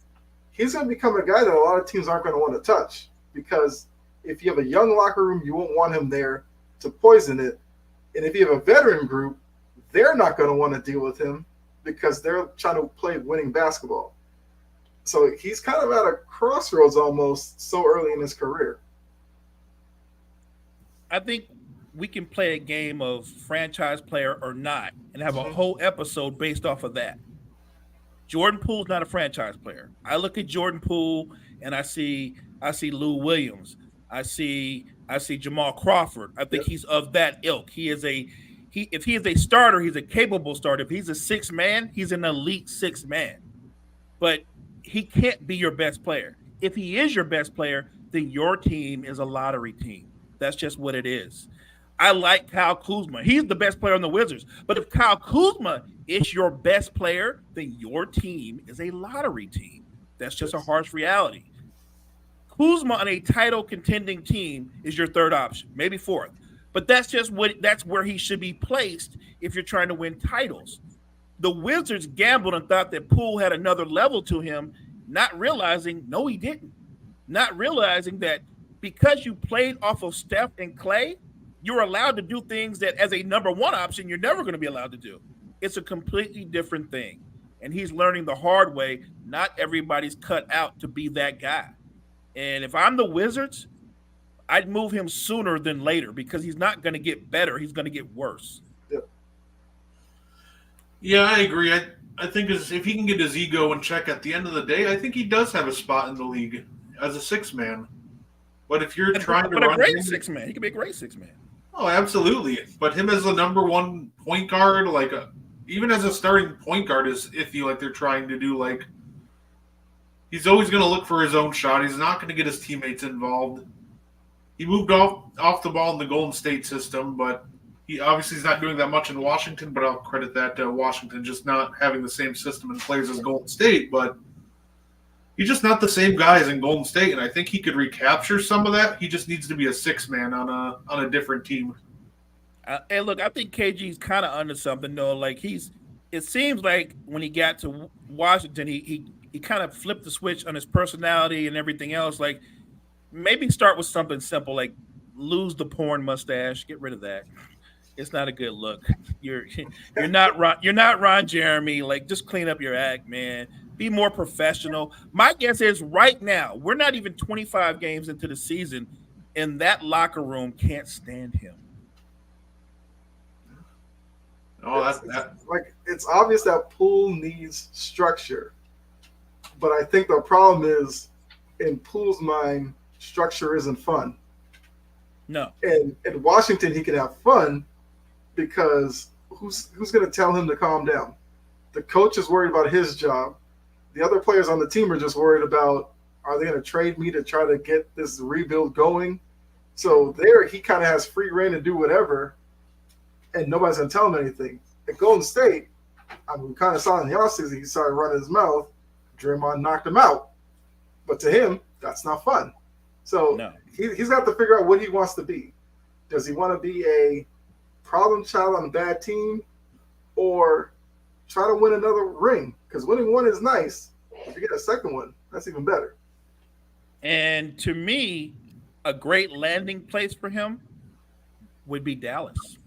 he's going to become a guy that a lot of teams aren't going to want to touch. Because if you have a young locker room, you won't want him there to poison it. And if you have a veteran group, they're not going to want to deal with him because they're trying to play winning basketball. So he's kind of at a crossroads almost so early in his career. I think we can play a game of franchise player or not and have a whole episode based off of that. Jordan Poole's not a franchise player. I look at Jordan Poole and I see Lou Williams. I see Jamal Crawford. I think he's of that ilk. If he is a starter, he's a capable starter. If he's a sixth man, he's an elite sixth man. But he can't be your best player. If he is your best player, then your team is a lottery team. That's just what it is. I like Kyle Kuzma. He's the best player on the Wizards. But if Kyle Kuzma is your best player, then your team is a lottery team. That's just a harsh reality. Kuzma on a title contending team is your third option, maybe fourth. But that's where he should be placed if you're trying to win titles. The Wizards gambled and thought that Poole had another level to him, not realizing, no, he didn't. Not realizing that because you played off of Steph and Klay, you're allowed to do things that as a number one option, you're never going to be allowed to do. It's a completely different thing. And he's learning the hard way. Not everybody's cut out to be that guy. And if I'm the Wizards, I'd move him sooner than later because he's not going to get better. He's going to get worse. Yeah, I agree. I think if he can get his ego in check at the end of the day, I think he does have a spot in the league as a six man. But if you're trying to run a great six man, he can be a great six man. Oh, absolutely. But him as the number one point guard, even as a starting point guard, is iffy. Like they're trying to do. Like he's always going to look for his own shot. He's not going to get his teammates involved. He moved off the ball in the Golden State system, but he obviously is not doing that much in Washington. But I'll credit that to Washington just not having the same system and players as Golden State. But he's just not the same guy as in Golden State, and I think he could recapture some of that. He just needs to be a six man on a different team. And look, I think KG's kind of under something though. Like it seems like when he got to Washington, he kind of flipped the switch on his personality and everything else. Like maybe start with something simple, like lose the porn mustache. Get rid of that. It's not a good look. You're not Ron Jeremy. Like, just clean up your act, man. Be more professional. My guess is right now, we're not even 25 games into the season, and that locker room can't stand him. Oh, like it's obvious that Poole needs structure, but I think the problem is in Poole's mind, structure isn't fun. No. And in Washington, he can have fun because who's going to tell him to calm down? The coach is worried about his job. The other players on the team are just worried about, are they going to trade me to try to get this rebuild going? So there, he kind of has free reign to do whatever, and nobody's going to tell him anything. At Golden State, I mean, we kind of saw in the offseason, he started running his mouth. Draymond knocked him out. But to him, that's not fun. So No. he's got to figure out what he wants to be. Does he want to be a problem child on a bad team, or try to win another ring? Because winning one is nice. If you get a second one, that's even better. And to me, a great landing place for him would be Dallas.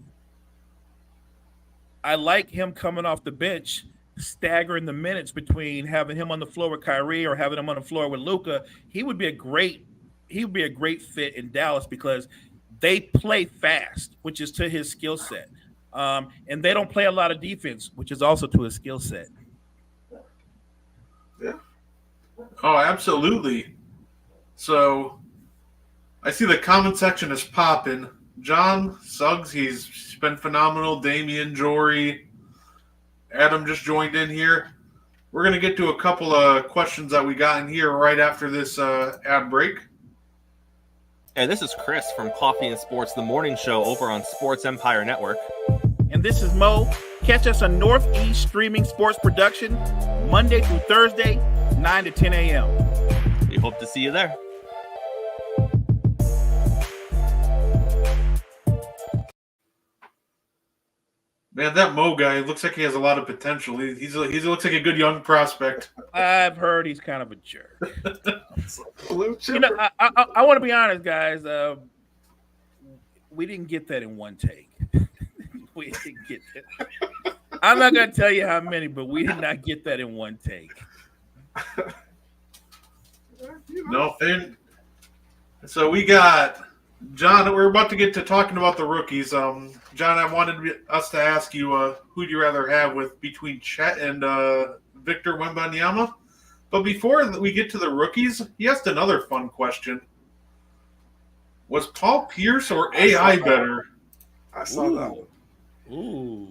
I like him coming off the bench, staggering the minutes between having him on the floor with Kyrie or having him on the floor with Luka. He would be a great fit in Dallas because they play fast, which is to his skill set. And they don't play a lot of defense, which is also to his skill set. Yeah. Oh, absolutely. So I see the comment section is popping. John Suggs, he's been phenomenal. Damian Jory, Adam just joined in here. We're going to get to a couple of questions that we got in here right after this ad break. And this is Chris from Coffee and Sports, the morning show over on Sports Empire Network. And this is Mo. Catch us on Northeast Streaming Sports Production, Monday through Thursday, 9 to 10 a.m. We hope to see you there. Man, that Mo guy looks like he has a lot of potential. He looks like a good young prospect. I've heard he's kind of a jerk. Blue chip. You know, I want to be honest, guys. We didn't get that in one take. We didn't get that. I'm not going to tell you how many, but we did not get that in one take. No, so we got John. We're about to get to talking about the rookies. John, I wanted us to ask you who'd you rather have between Chet and Victor Wembanyama. But before we get to the rookies, he asked another fun question. Was Paul Pierce or AI better? I saw that one. Ooh.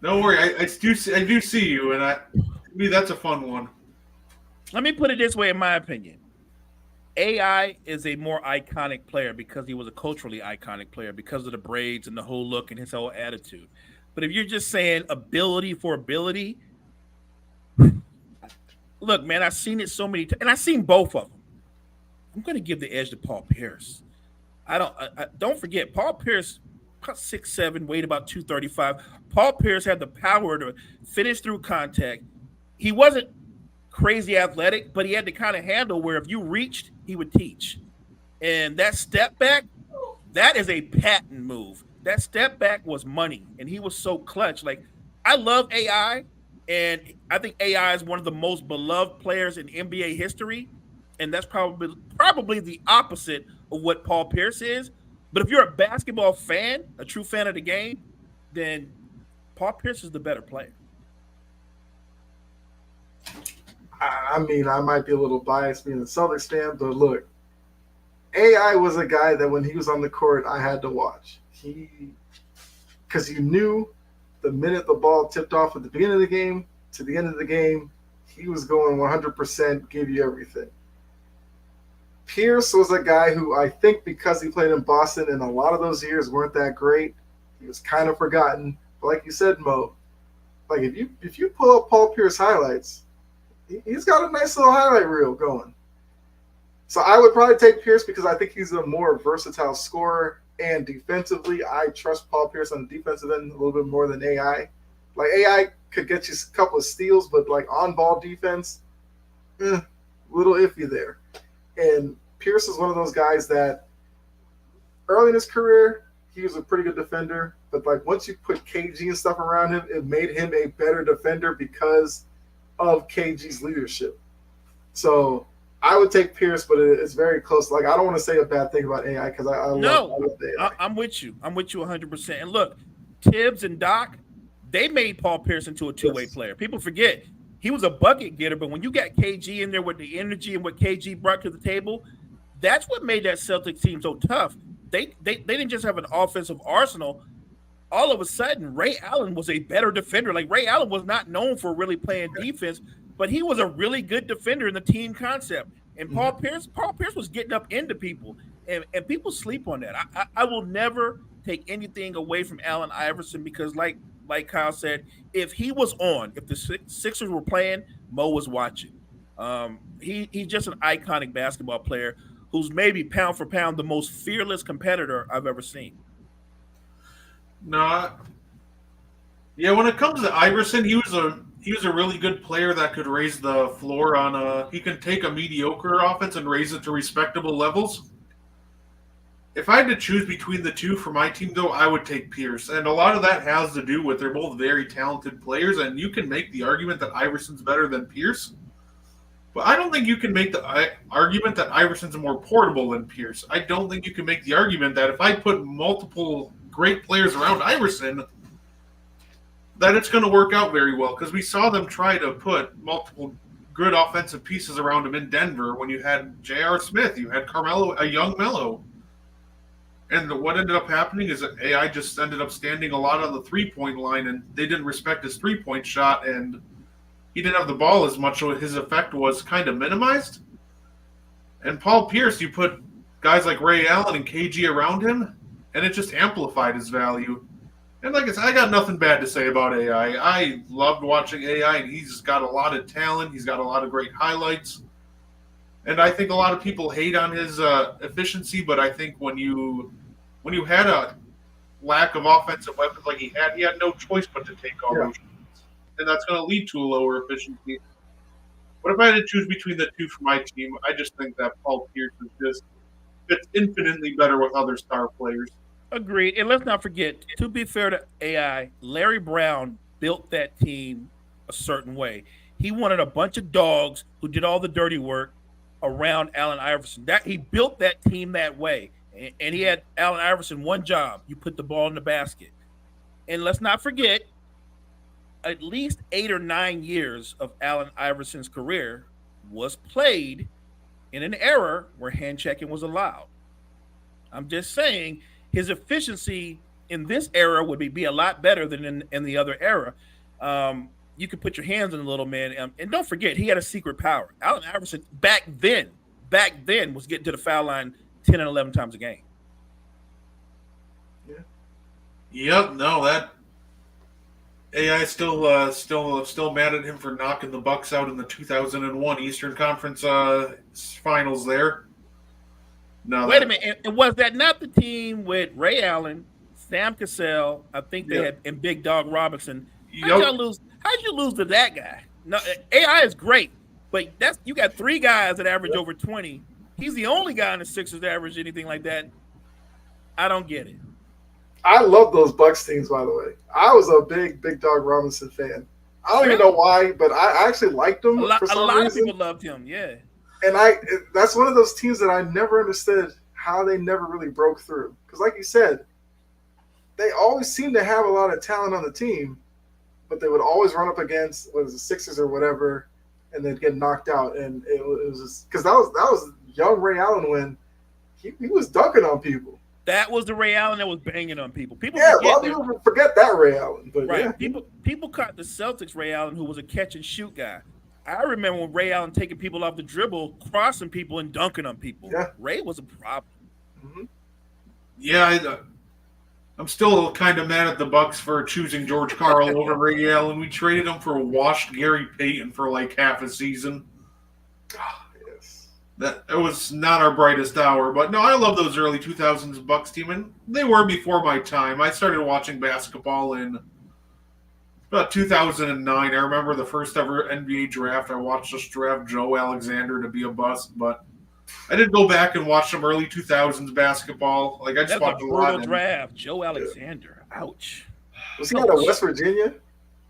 Don't worry, I do see you, and to me that's a fun one. Let me put it this way, in my opinion. AI is a more iconic player because he was a culturally iconic player because of the braids and the whole look and his whole attitude. But if you're just saying ability for ability, look, man, I've seen it so many times, and I've seen both of them. I'm going to give the edge to Paul Pierce. Don't forget, Paul Pierce, 6'7", weighed about 235. Paul Pierce had the power to finish through contact. He wasn't crazy athletic, but he had the kind of handle where if you reached, he would teach. And that step back, that is a patent move. That step back was money, and he was so clutch. Like, I love AI, and I think AI is one of the most beloved players in NBA history, and that's probably the opposite of what Paul Pierce is. But if you're a basketball fan, a true fan of the game, then Paul Pierce is the better player. I mean, I might be a little biased being a Celtics fan, but look, AI was a guy that when he was on the court, I had to watch. Because you knew the minute the ball tipped off at the beginning of the game to the end of the game, he was going 100%, give you everything. Pierce was a guy who I think because he played in Boston and a lot of those years weren't that great, he was kind of forgotten. But like you said, Mo, like if you pull up Paul Pierce highlights, he's got a nice little highlight reel going. So I would probably take Pierce because I think he's a more versatile scorer, and defensively, I trust Paul Pierce on the defensive end a little bit more than AI. Like, AI could get you a couple of steals, but like on-ball defense, little iffy there. And Pierce is one of those guys that early in his career, he was a pretty good defender. But like once you put KG and stuff around him, it made him a better defender because of KG's leadership. So I would take Pierce, but it's very close. Like I don't want to say a bad thing about AI because I love AI. I'm with you. I'm with you 100%. And look, Tibbs and Doc, they made Paul Pierce into a two-way player. People forget he was a bucket getter, but when you got KG in there with the energy and what KG brought to the table, that's what made that Celtics team so tough. They didn't just have an offensive arsenal. All of a sudden, Ray Allen was a better defender. Like Ray Allen was not known for really playing defense, but he was a really good defender in the team concept. And Paul Pierce was getting up into people, and people sleep on that. I will never take anything away from Allen Iverson because, like Kyle said, if he was on, if the Sixers were playing, Mo was watching. He's just an iconic basketball player who's maybe pound for pound the most fearless competitor I've ever seen. No, yeah. When it comes to Iverson, he was a really good player that could raise the floor on he can take a mediocre offense and raise it to respectable levels. If I had to choose between the two for my team, though, I would take Pierce. And a lot of that has to do with they're both very talented players, and you can make the argument that Iverson's better than Pierce. But I don't think you can make the argument that Iverson's more portable than Pierce. I don't think you can make the argument that if I put multiple great players around Iverson, that it's going to work out very well. Because we saw them try to put multiple good offensive pieces around him in Denver when you had J.R. Smith, you had Carmelo, a young Melo. And what ended up happening is that AI just ended up standing a lot on the three-point line, and they didn't respect his three-point shot, and he didn't have the ball as much, so his effect was kind of minimized. And Paul Pierce, you put guys like Ray Allen and KG around him, and it just amplified his value. And like I said, I got nothing bad to say about AI. I loved watching AI, and he's got a lot of talent. He's got a lot of great highlights. And I think a lot of people hate on his efficiency, but I think when you had a lack of offensive weapons like he had no choice but to take all those shots. And that's going to lead to a lower efficiency. But if I had to choose between the two for my team, I just think that Paul Pierce is just fits infinitely better with other star players. Agreed. And let's not forget, to be fair to AI, Larry Brown built that team a certain way. He wanted a bunch of dogs who did all the dirty work around Allen Iverson. That he built that team that way. And he had Allen Iverson one job. You put the ball in the basket. And let's not forget, at least 8 or 9 years of Allen Iverson's career was played in an era where hand checking was allowed. I'm just saying his efficiency in this era would be a lot better than in the other era. You could put your hands on the little man. And don't forget, he had a secret power. Allen Iverson back then was getting to the foul line 10 and 11 times a game. Yeah. Yep, no, that AI still mad at him for knocking the Bucks out in the 2001 Eastern Conference Finals there. No, wait a minute, and was that not the team with Ray Allen, Sam Cassell, I think they had, and Big Dog Robinson? How'd you lose to that guy? No, AI is great, but you got 3 guys that average over 20. He's the only guy in the Sixers that average anything like that. I don't get it. I love those Bucks teams, by the way. I was a big Dog Robinson fan. I don't even know why, but I actually liked him for some reason. A lot of people loved him, yeah. And that's one of those teams that I never understood how they never really broke through. Because like you said, they always seemed to have a lot of talent on the team, but they would always run up against the Sixers or whatever, and they'd get knocked out. And it was just because that was young Ray Allen when he was dunking on people. That was the Ray Allen that was banging on people. People forget that Ray Allen. But right. Yeah. People caught the Celtics Ray Allen, who was a catch and shoot guy. I remember when Ray Allen taking people off the dribble, crossing people, and dunking on people. Yeah. Ray was a problem. Mm-hmm. Yeah, I'm still kind of mad at the Bucks for choosing George Karl over Ray Allen. We traded him for washed Gary Payton for like half a season. Yes. That it was not our brightest hour, but no, I love those early 2000s Bucks team, and they were before my time. I started watching basketball in about 2009. I remember the first ever NBA draft. I watched us draft Joe Alexander to be a bust, but I did go back and watch some early 2000s basketball. Like I just That's a watched a lot. brutal draft. Joe Alexander. Ouch. Was he out of West Virginia?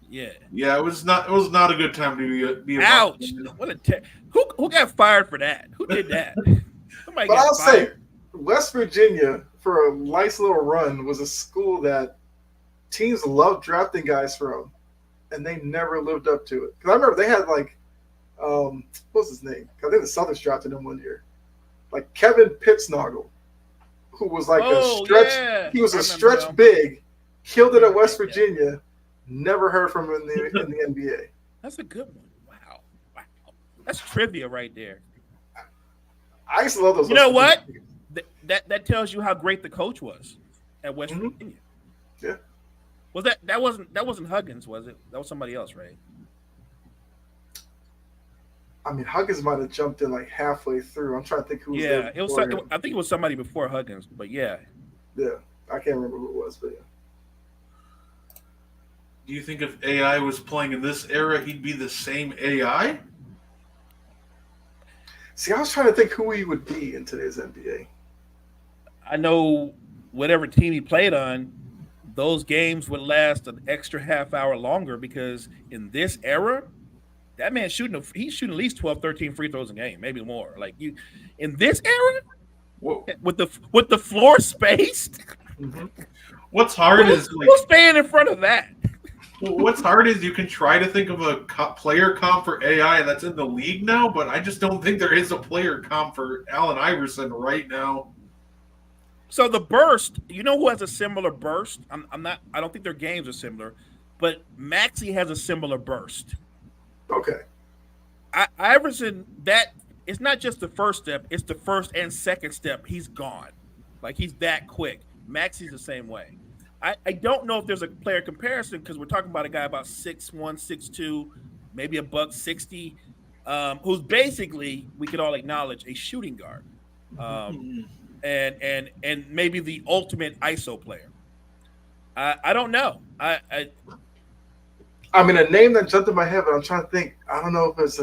Yeah. Yeah, it was not a good time to be a Ouch. Buckman. What a who got fired for that? Who did that? Somebody But got I'll fired. say, West Virginia, for a nice little run, was a school that teams loved drafting guys from, and they never lived up to it. Because I remember they had like, what's his name? I think the Celtics drafted him one year. Like Kevin Pittsnoggle, who was like a stretch. Yeah. He was I a remember stretch him. big, killed it at West Virginia. Never heard from him in the NBA. That's a good one. Wow. That's trivia right there. I used to love those. You know West what? Virginia. That tells you how great the coach was at West Mhm. Virginia. Yeah. Was that wasn't Huggins, was it? That was somebody else, right? I mean, Huggins might have jumped in like halfway through. I'm trying to think who was Yeah, there it was. before him. I think it was somebody before Huggins, but yeah. Yeah, I can't remember who it was, but yeah. Do you think if AI was playing in this era, he'd be the same AI? See, I was trying to think who he would be in today's NBA. I know whatever team he played on, those games would last an extra half hour longer because in this era, that man's he's shooting at least 12, 13 free throws a game, maybe more. Like you in this era, Whoa. with the floor spaced, What's hard is who's staying in front of that? what's hard is you can try to think of a player comp for AI that's in the league now, but I just don't think there is a player comp for Allen Iverson right now. So the burst, you know who has a similar burst? I don't think their games are similar, but Maxey has a similar burst. Okay. Iverson, that it's not just the first step, it's the first and second step. He's gone. Like he's that quick. Maxey's the same way. I don't know if there's a player comparison because we're talking about a guy about 6'1", 6'2", maybe a $160, who's basically, we could all acknowledge, a shooting guard. And maybe the ultimate ISO player. I don't know. I mean, a name that jumped in my head, but I'm trying to think. I don't know if it's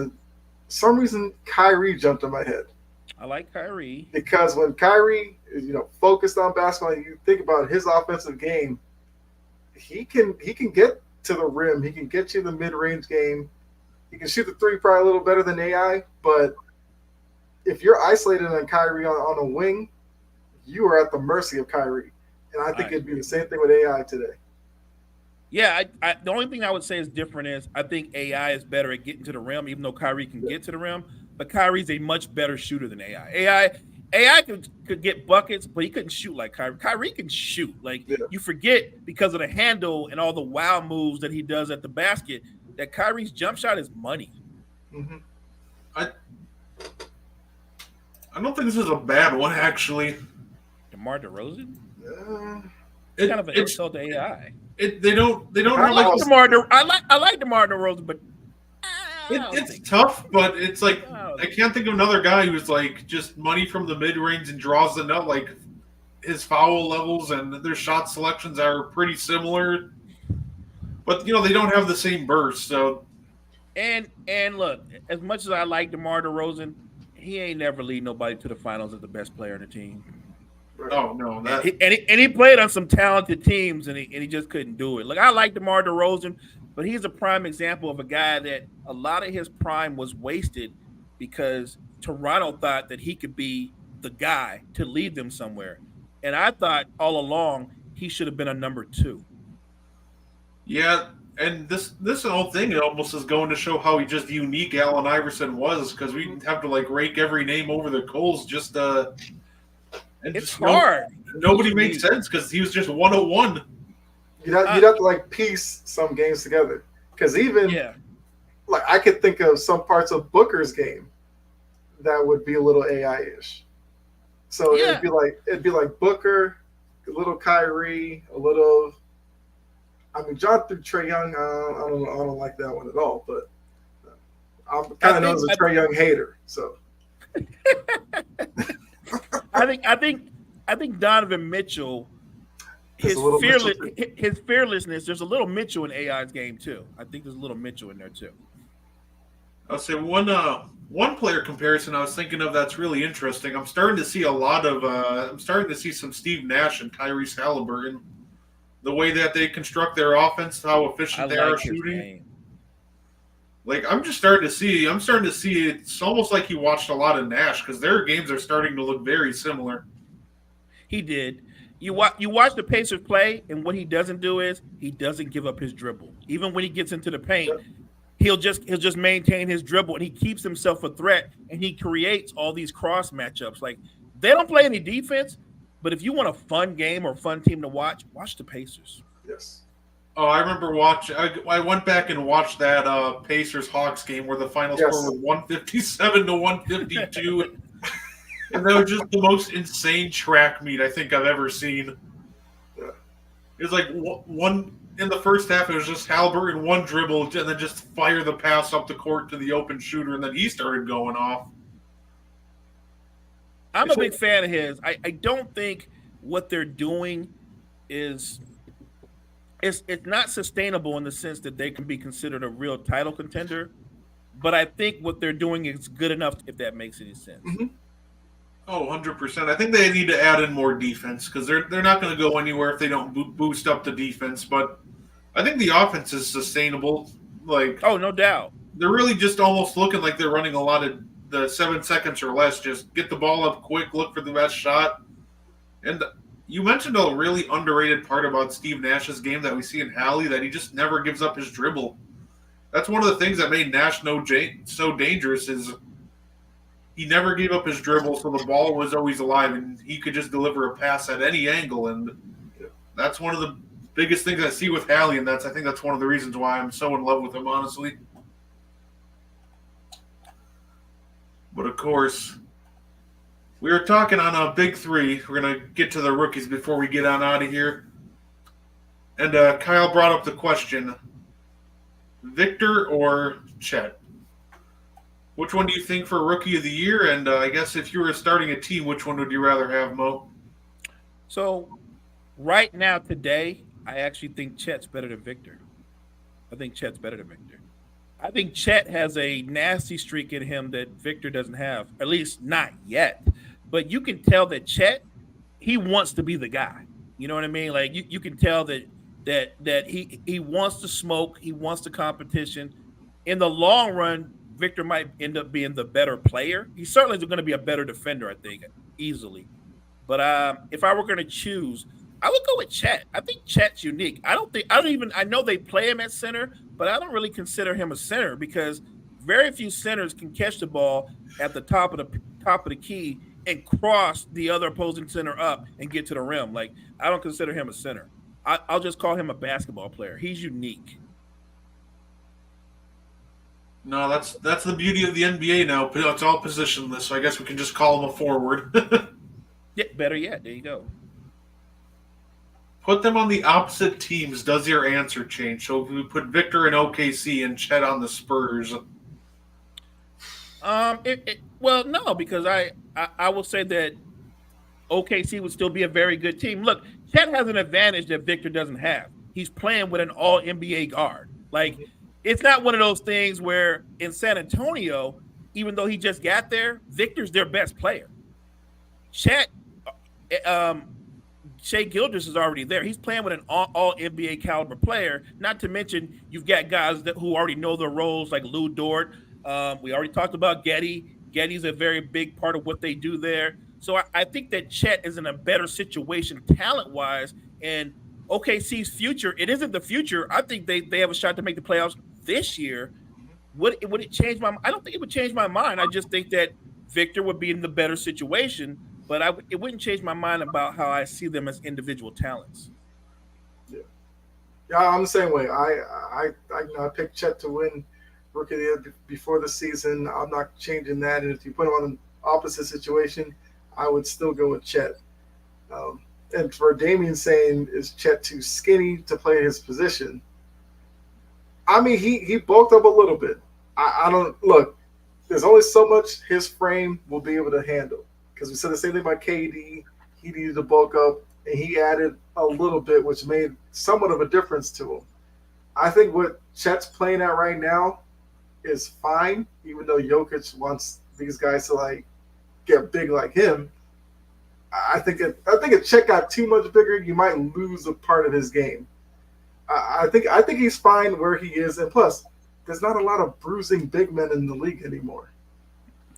some reason Kyrie jumped in my head. I like Kyrie. Because when Kyrie is, focused on basketball, and you think about his offensive game, he can get to the rim. He can get you the mid-range game. He can shoot the three probably a little better than AI, but if you're isolated on Kyrie on a wing, you are at the mercy of Kyrie. And I think it'd be the same thing with AI today. Yeah, the only thing I would say is different is I think AI is better at getting to the rim, even though Kyrie can get to the rim. But Kyrie's a much better shooter than AI. AI could get buckets, but he couldn't shoot like Kyrie. Kyrie can shoot. You forget because of the handle and all the wow moves that he does at the basket that Kyrie's jump shot is money. Mm-hmm. I don't think this is a bad one, actually. DeMar DeRozan? It's kind of an insult to AI. They don't I have like like DeMar DeRozan, but it's tough, but it's like I can't think of another guy who's like just money from the mid range and draws the nut. Like his foul levels and their shot selections are pretty similar, but they don't have the same burst. So and look, as much as I like DeMar DeRozan, he ain't never lead nobody to the finals as the best player on the team. Oh no, and he played on some talented teams and he just couldn't do it. Like I like DeMar DeRozan, but he's a prime example of a guy that a lot of his prime was wasted because Toronto thought that he could be the guy to lead them somewhere. And I thought all along he should have been a number 2. Yeah, and this whole thing almost is going to show how just unique Allen Iverson was because we have to like rake every name over the coals just It's hard. Nobody makes sense because he was just 101. You'd have to like piece some games together because like I could think of some parts of Booker's game that would be a little AI-ish. So it'd be like Booker, a little Kyrie, a little. I mean, John threw Trae Young. I don't like that one at all. But I'm kind of known as a Trae Young hater. So I think Donovan Mitchell. His fearlessness. There's a little Mitchell in AI's game too. I think there's a little Mitchell in there too. I'll say one player comparison I was thinking of that's really interesting. I'm starting to see some Steve Nash and Tyrese Halliburton. The way that they construct their offense, how I efficient they like are his shooting. game. Like I'm starting to see it's almost like he watched a lot of Nash because their games are starting to look very similar. He did. You watch the Pacers play, and what he doesn't do is he doesn't give up his dribble. Even when he gets into the paint, he'll just maintain his dribble, and he keeps himself a threat, and he creates all these cross matchups. Like they don't play any defense, but if you want a fun game or fun team to watch the Pacers. Yes. Oh, I remember watching. I went back and watched that Pacers Hawks game where the final Yes. score was 157 to 152, and that was just the most insane track meet I think I've ever seen. Yeah. It was like one in the first half. It was just Halliburton one dribble and then just fire the pass up the court to the open shooter, and then he started going off. I'm a big fan of his. I don't think what they're doing is it's not sustainable in the sense that they can be considered a real title contender. But I think what they're doing is good enough, if that makes any sense. Mm-hmm. Oh, 100%. I think they need to add in more defense because they're not going to go anywhere if they don't boost up the defense. But I think the offense is sustainable. Like, Oh, no doubt. they're really just almost looking like they're running a lot of the 7 seconds or less. Just get the ball up quick, look for the best shot. And you mentioned a really underrated part about Steve Nash's game that we see in Hallie, that he just never gives up his dribble. That's one of the things that made Nash so dangerous is he never gave up his dribble, so the ball was always alive, and he could just deliver a pass at any angle. And that's one of the biggest things I see with Hallie, and I think that's one of the reasons why I'm so in love with him, honestly. But of course, we were talking on a big three. We're going to get to the rookies before we get on out of here. And Kyle brought up the question, Victor or Chet? Which one do you think for Rookie of the Year? And I guess if you were starting a team, which one would you rather have, Mo? So right now, today, I actually think Chet's better than Victor. I think Chet's better than Victor. I think Chet has a nasty streak in him that Victor doesn't have, at least not yet. But you can tell that Chet, he wants to be the guy. You know what I mean? Like you can tell that he wants to smoke, he wants the competition. In the long run, Victor might end up being the better player. He's certainly going to be a better defender, I think, easily. But if I were going to choose, I would go with Chet. I think Chet's unique. I know they play him at center, but I don't really consider him a center because very few centers can catch the ball at the top of the key and cross the other opposing center up and get to the rim. Like, I don't consider him a center. I'll just call him a basketball player. He's unique. No, that's the beauty of the NBA now. It's all positionless, so I guess we can just call him a forward. Yeah, better yet. There you go. Put them on the opposite teams. Does your answer change? So if we put Victor in OKC and Chet on the Spurs. Well, no, because I will say that OKC would still be a very good team. Look, Chet has an advantage that Victor doesn't have. He's playing with an all NBA guard. Like, it's not one of those things where in San Antonio, even though he just got there, Victor's their best player. Chet, Shea Gilgeous is already there. He's playing with an all NBA caliber player. Not to mention, you've got guys who already know their roles, like Lou Dort. We already talked about Giddy. Giddy's a very big part of what they do there. So I think that Chet is in a better situation talent-wise. And OKC's future, it isn't the future. I think they have a shot to make the playoffs this year. Would it change my mind? I don't think it would change my mind. I just think that Victor would be in the better situation. But it wouldn't change my mind about how I see them as individual talents. Yeah, I'm the same way. I picked Chet to win Rookie of the Year before the season. I'm not changing that. And if you put him on an opposite situation, I would still go with Chet. And for Damian saying, is Chet too skinny to play his position? I mean, he bulked up a little bit. I don't look. There's only so much his frame will be able to handle. Because we said the same thing about KD. He needed to bulk up, and he added a little bit, which made somewhat of a difference to him. I think what Chet's playing at right now is fine, even though Jokic wants these guys to like get big like him. I think if Chet got too much bigger, you might lose a part of his game. I think he's fine where he is, and plus, there's not a lot of bruising big men in the league anymore.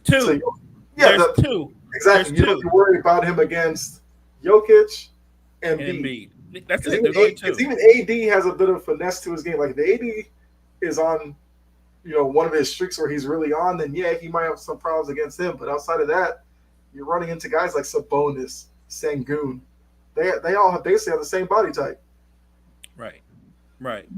Two. So, There's two. Exactly. There's You don't have to worry about him against Jokic and Embiid. That's it. Even, There's only two. even AD has a bit of finesse to his game. Like, if AD is on, one of his streaks where he's really on, then yeah, he might have some problems against him. But outside of that, you're running into guys like Sabonis, Sengun. They all basically have the same body type. Right.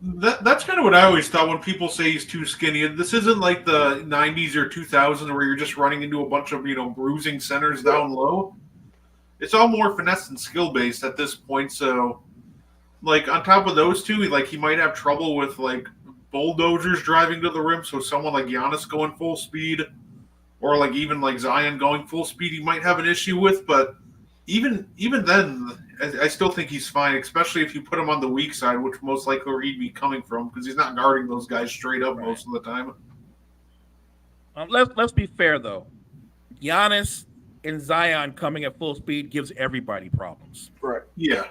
That's kind of what I always thought when people say he's too skinny. This isn't like the 90s or 2000s where you're just running into a bunch of, bruising centers down low. It's all more finesse and skill based at this point. So, like, on top of those two, he might have trouble with, like, bulldozers driving to the rim. So someone like Giannis going full speed, or like even like Zion going full speed, he might have an issue with. But even then, I still think he's fine, especially if you put him on the weak side, which most likely where he'd be coming from, because he's not guarding those guys straight up most of the time. Let's be fair though. Giannis and Zion coming at full speed gives everybody problems. Right. Yeah.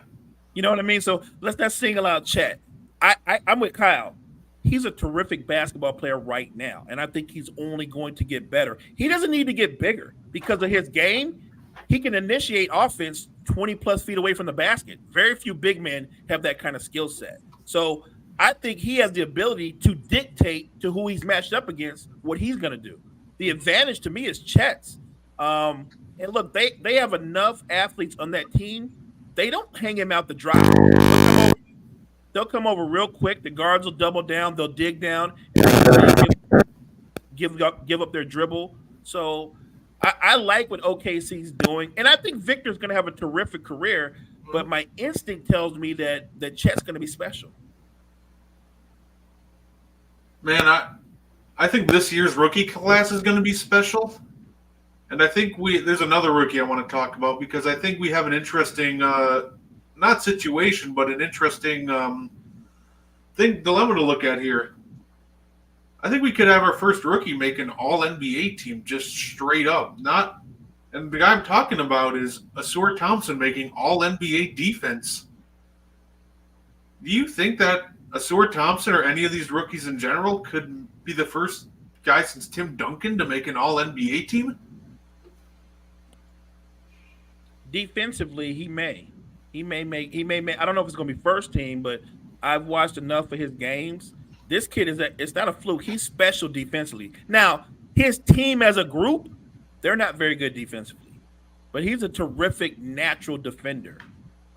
You know what I mean? So let's not single out Chet. I'm with Kyle. He's a terrific basketball player right now, and I think he's only going to get better. He doesn't need to get bigger because of his game. He can initiate offense 20-plus feet away from the basket. Very few big men have that kind of skill set. So I think he has the ability to dictate to who he's matched up against what he's going to do. The advantage to me is Chet's. And look, they have enough athletes on that team. They don't hang him out to dry. They'll come over real quick. The guards will double down. They'll dig down and give up their dribble. So I like what OKC's doing. And I think Victor's going to have a terrific career. But my instinct tells me that Chet's going to be special. Man, I think this year's rookie class is going to be special. And I think there's another rookie I want to talk about because I think we have an interesting not situation, but an interesting dilemma to look at here. I think we could have our first rookie make an All-NBA team just straight up. And the guy I'm talking about is Asur Thompson making All-NBA defense. Do you think that Asur Thompson or any of these rookies in general could be the first guy since Tim Duncan to make an All-NBA team? Defensively, he may. He may make. I don't know if it's going to be first team, but I've watched enough of his games. This kid it's not a fluke. He's special defensively. Now, his team as a group, they're not very good defensively, but he's a terrific natural defender.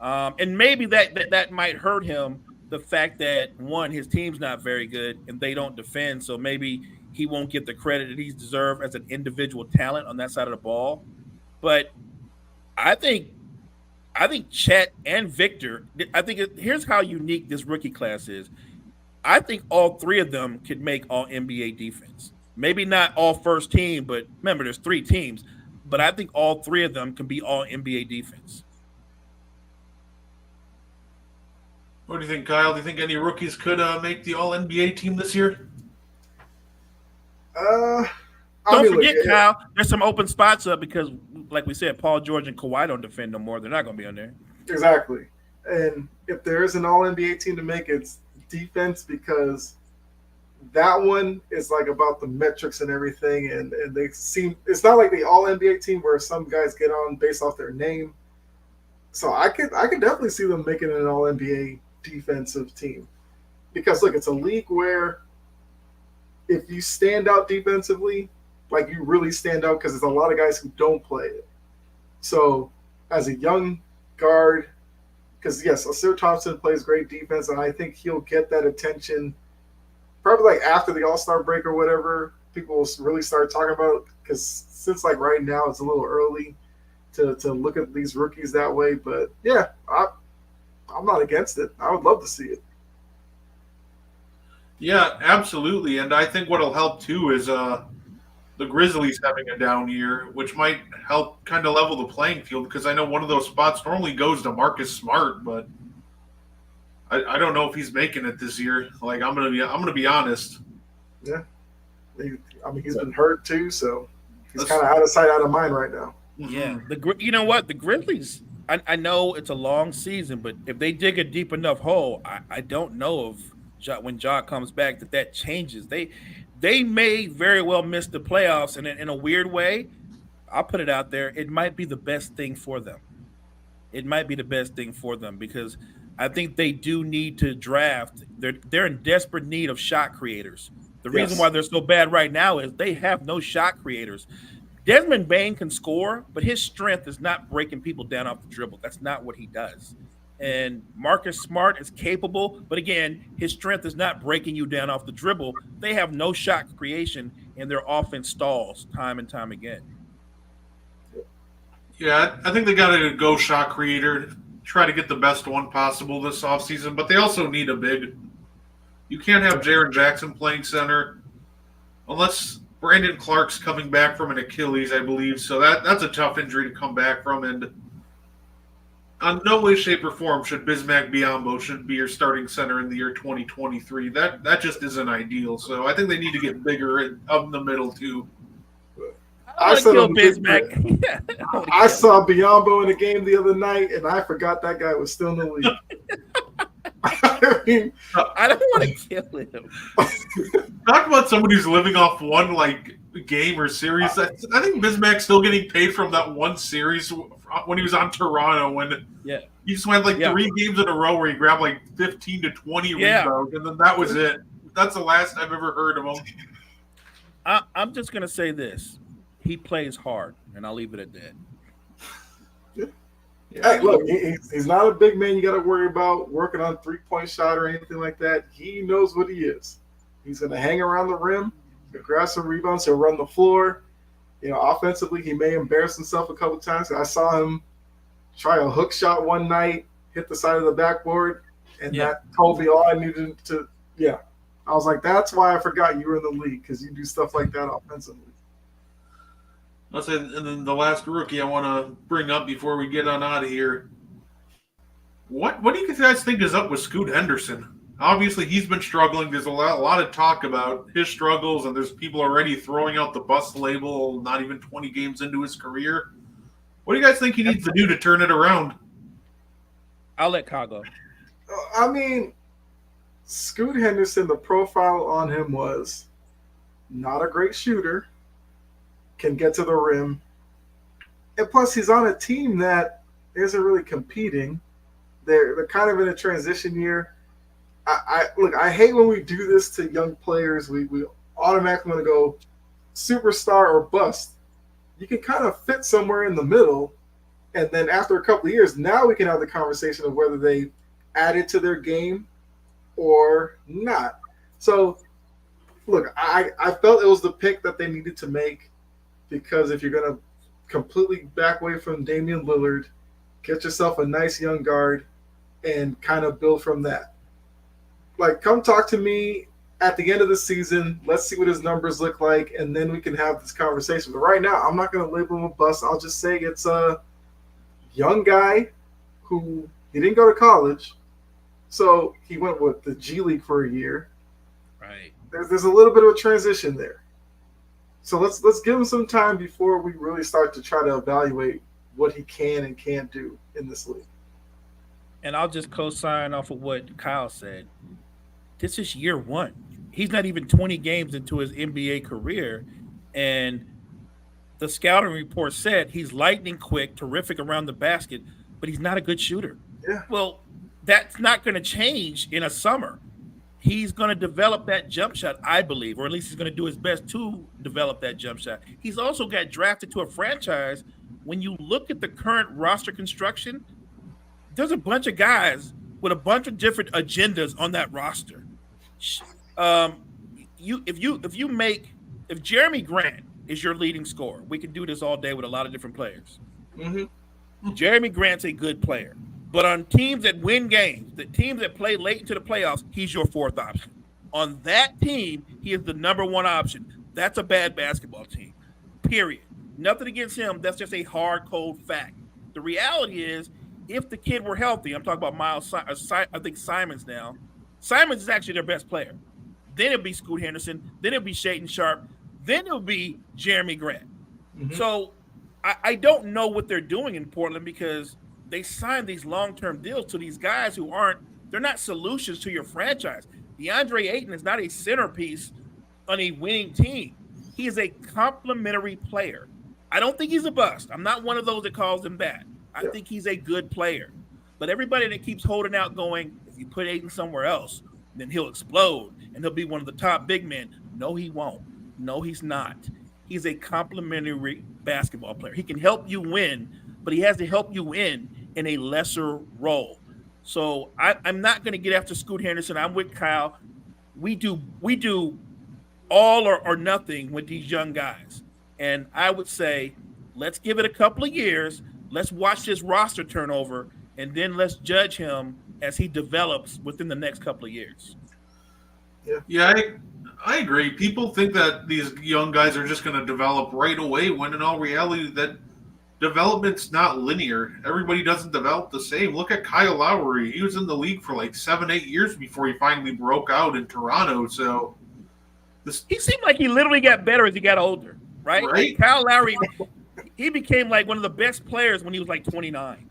And maybe that might hurt him. The fact that one, his team's not very good and they don't defend, so maybe he won't get the credit that he's deserved as an individual talent on that side of the ball. But I think Chet and Victor, here's how unique this rookie class is. I think all three of them could make all NBA defense. Maybe not all first team, but remember, there's 3 teams. But I think all 3 of them can be all NBA defense. What do you think, Kyle? Do you think any rookies could make the all NBA team this year? Don't forget, Kyle, there's some open spots up because, like we said, Paul George and Kawhi don't defend no more. They're not going to be on there. Exactly. And if there is an All-NBA team to make, it's defense because that one is like about the metrics and everything. And they seem – it's not like the All-NBA team where some guys get on based off their name. So I could definitely see them making an All-NBA defensive team. Because, look, it's a league where if you stand out defensively – like you really stand out because there's a lot of guys who don't play it. So as a young guard, because yes, Asir Thompson plays great defense, and I think he'll get that attention probably like after the All-Star break or whatever. People will really start talking about because since like right now it's a little early to look at these rookies that way. But yeah, I'm not against it. I would love to see it. Yeah, absolutely. And I think what'll help too is the Grizzlies having a down year, which might help kind of level the playing field because I know one of those spots normally goes to Marcus Smart, but I don't know if he's making it this year. Like I'm gonna be honest. Yeah. He's been hurt too, so he's kind of out of sight, out of mind right now. Yeah. You know what? The Grizzlies, I know it's a long season, but if they dig a deep enough hole, I don't know if when Ja comes back that changes. They may very well miss the playoffs, and in a weird way, I'll put it out there, it might be the best thing for them. It might be the best thing for them because I think they do need to draft. They're in desperate need of shot creators. The reason why they're so bad right now is they have no shot creators. Desmond Bane can score, but his strength is not breaking people down off the dribble. That's not what he does. And Marcus Smart is capable, but again, his strength is not breaking you down off the dribble. They have no shot creation, and their offense stalls time and time again. Yeah, I think they got to go shot creator, try to get the best one possible this offseason, but they also need a big. You can't have Jaren Jackson playing center unless Brandon Clark's coming back from an Achilles, I believe. So that's a tough injury to come back from, and on no way, shape, or form should Bismack Biyombo should be your starting center in the year 2023. That just isn't ideal. So I think they need to get bigger up in the middle too. I saw Bismack. I saw Biyombo in a game the other night, and I forgot that guy was still in the league. I don't want to kill him. Talk about somebody who's living off one game or series. I think Bismack's still getting paid from that one series when he was on Toronto. When he just went 3 games in a row where he grabbed 15 to 20 rebounds, and then that was it. That's the last I've ever heard of him. I'm just gonna say this. He plays hard, and I'll leave it at that. Hey, look, he's not a big man you got to worry about working on 3-point shot or anything like that. He knows what he is. He's going to hang around the rim, he'll grab some rebounds, he'll run the floor. Offensively, he may embarrass himself a couple times. I saw him try a hook shot one night, hit the side of the backboard, and that told me all I needed to. Yeah, I was like, that's why I forgot you were in the league, because you do stuff like that offensively. And then the last rookie I want to bring up before we get on out of here. What do you guys think is up with Scoot Henderson? Obviously, he's been struggling. There's a lot of talk about his struggles, and there's people already throwing out the bust label not even 20 games into his career. What do you guys think he needs to do to turn it around? I'll let Kyle go. Scoot Henderson, the profile on him was not a great shooter, can get to the rim, and plus he's on a team that isn't really competing. They're kind of in a transition year. I hate when we do this to young players. We automatically want to go superstar or bust. You can kind of fit somewhere in the middle, and then after a couple of years, now we can have the conversation of whether they added to their game or not. So, look, I felt it was the pick that they needed to make. Because if you're going to completely back away from Damian Lillard, get yourself a nice young guard and kind of build from that. Come talk to me at the end of the season. Let's see what his numbers look like, and then we can have this conversation. But right now, I'm not going to label him a bust. I'll just say it's a young guy who he didn't go to college, so he went with the G League for a year. Right. There's a little bit of a transition there. So let's give him some time before we really start to try to evaluate what he can and can't do in this league. And I'll just co-sign off of what Kyle said. This is year one. He's not even 20 games into his NBA career, and the scouting report said he's lightning quick, terrific around the basket, but he's not a good shooter. Yeah. Well, that's not going to change in a summer. He's going to develop that jump shot, I believe, or at least he's going to do his best to develop that jump shot. He's also got drafted to a franchise. When you look at the current roster construction, there's a bunch of guys with a bunch of different agendas on that roster. If Jeremy Grant is your leading scorer, we can do this all day with a lot of different players. Mm-hmm. Jeremy Grant's a good player. But on teams that win games, the teams that play late into the playoffs, he's your fourth option. On that team, he is the number one option. That's a bad basketball team, period. Nothing against him. That's just a hard, cold fact. The reality is, if the kid were healthy, I'm talking about I think Simons now. Simons is actually their best player. then it'll be Scoot Henderson, then it'll be Shaden Sharp, then it'll be Jeremy Grant. Mhm. So I don't know what they're doing in Portland because they signed these long-term deals to these guys who they're not solutions to your franchise. DeAndre Ayton is not a centerpiece on a winning team. He is a complementary player. I don't think he's a bust. I'm not one of those that calls him that. I think he's a good player. But everybody that keeps holding out going, if you put Ayton somewhere else, then he'll explode and he'll be one of the top big men. No, he won't. No, he's not. He's a complementary basketball player. He can help you win, but he has to help you win in a lesser role. So I'm not going to get after Scoot Henderson. I'm with Kyle. We do all or nothing with these young guys. And I would say, let's give it a couple of years. Let's watch this roster turnover, and then let's judge him as he develops within the next couple of years. Yeah, I agree. People think that these young guys are just going to develop right away, when in all reality, that development's not linear. Everybody doesn't develop the same. Look at Kyle Lowry. He was in the league for like 7-8 years before he finally broke out in Toronto. So he seemed like he literally got better as he got older, right? Right. Kyle Lowry, he became like one of the best players when he was like 29.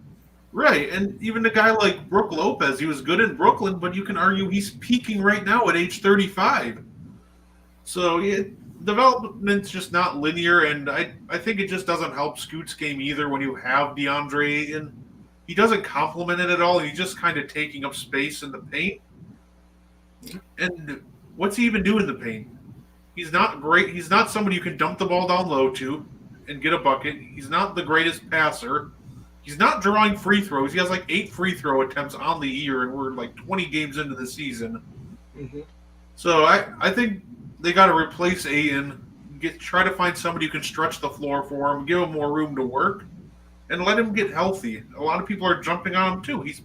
Right, and even a guy like Brook Lopez, he was good in Brooklyn, but you can argue he's peaking right now at age 35. So development's just not linear, and I think it just doesn't help Scoot's game either when you have DeAndre Ayton. He doesn't complement it at all. He's just kind of taking up space in the paint. And what's he even do in the paint? He's not great. He's not somebody you can dump the ball down low to and get a bucket. He's not the greatest passer. He's not drawing free throws. He has like 8 free throw attempts on the year, and we're like 20 games into the season. Mhm. So I think they got to replace Ayton, try to find somebody who can stretch the floor for him, give him more room to work, and let him get healthy. A lot of people are jumping on him too. He's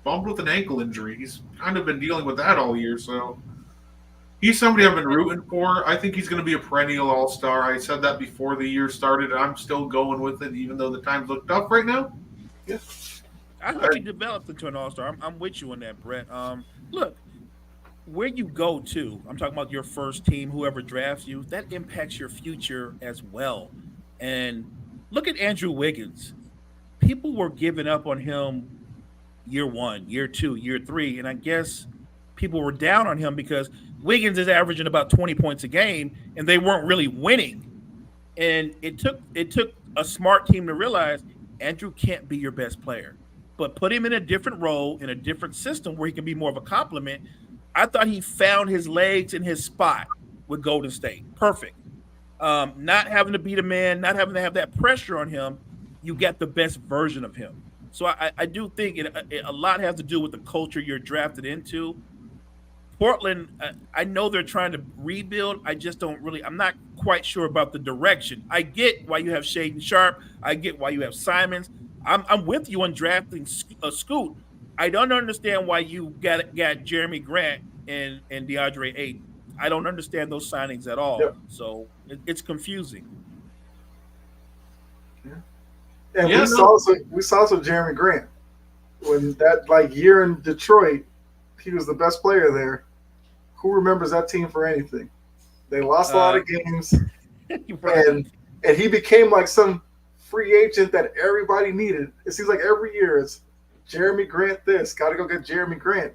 bummed with an ankle injury. He's kind of been dealing with that all year. So he's somebody I've been rooting for. I think he's going to be a perennial all-star. I said that before the year started, and I'm still going with it, even though the times look tough right now. Yeah. I hope he develops into an all-star. I'm with you on that, Brett. Look, where you go to, I'm talking about your first team, whoever drafts you, that impacts your future as well. And look at Andrew Wiggins. People were giving up on him year 1, year 2, year 3, and I guess people were down on him because Wiggins is averaging about 20 points a game, and they weren't really winning. And it took a smart team to realize Andrew can't be your best player, but put him in a different role, in a different system where he can be more of a complement. I thought he found his legs in his spot with Golden State. Perfect. Not having to beat a man, not having to have that pressure on him, you get the best version of him. So I do think a lot has to do with the culture you're drafted into. Portland, I know they're trying to rebuild. I'm not quite sure about the direction. I get why you have Shaden Sharp. I get why you have Simons. I'm with you on drafting Scoot. I don't understand why you got Jeremy Grant and DeAndre Ayton. I don't understand those signings at all. Yep. So it's confusing. Yeah. And we saw some Jeremy Grant when that year in Detroit. He was the best player there. Who remembers that team for anything? They lost a lot of games, and he became like some free agent that everybody needed. It seems like every year it's Jeremy Grant this. Got to go get Jeremy Grant.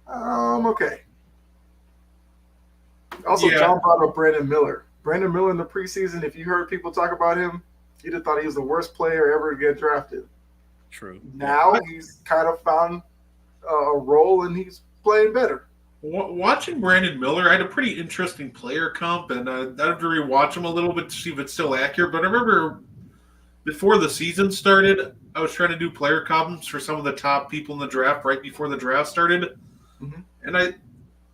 Okay. Also, John brought up Brandon Miller. Brandon Miller in the preseason, if you heard people talk about him, you'd have thought he was the worst player ever to get drafted. True. Now he's kind of found a role, and he's playing better. Watching Brandon Miller, I had a pretty interesting player comp, and I had to rewatch him a little bit to see if it's still accurate. But I remember before the season started, I was trying to do player comps for some of the top people in the draft right before the draft started. Mm-hmm. And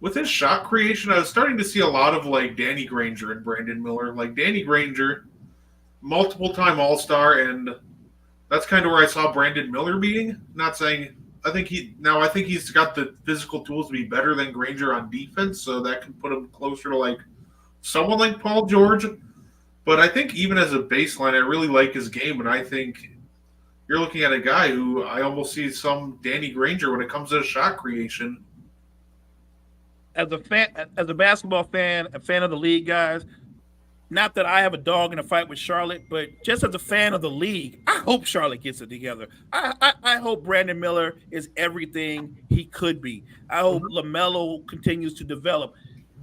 with his shot creation, I was starting to see a lot of like Danny Granger and Brandon Miller. Like Danny Granger, multiple-time All-Star, and that's kind of where I saw Brandon Miller being. Not saying I think he's got the physical tools to be better than Granger on defense, so that can put him closer to like someone like Paul George. But I think even as a baseline, I really like his game, and I think you're looking at a guy who I almost see some Danny Granger when it comes to shot creation. as a basketball fan, a fan of the league, guys. Not that I have a dog in a fight with Charlotte, but just as a fan of the league, I hope Charlotte gets it together. I hope Brandon Miller is everything he could be. I hope LaMelo continues to develop.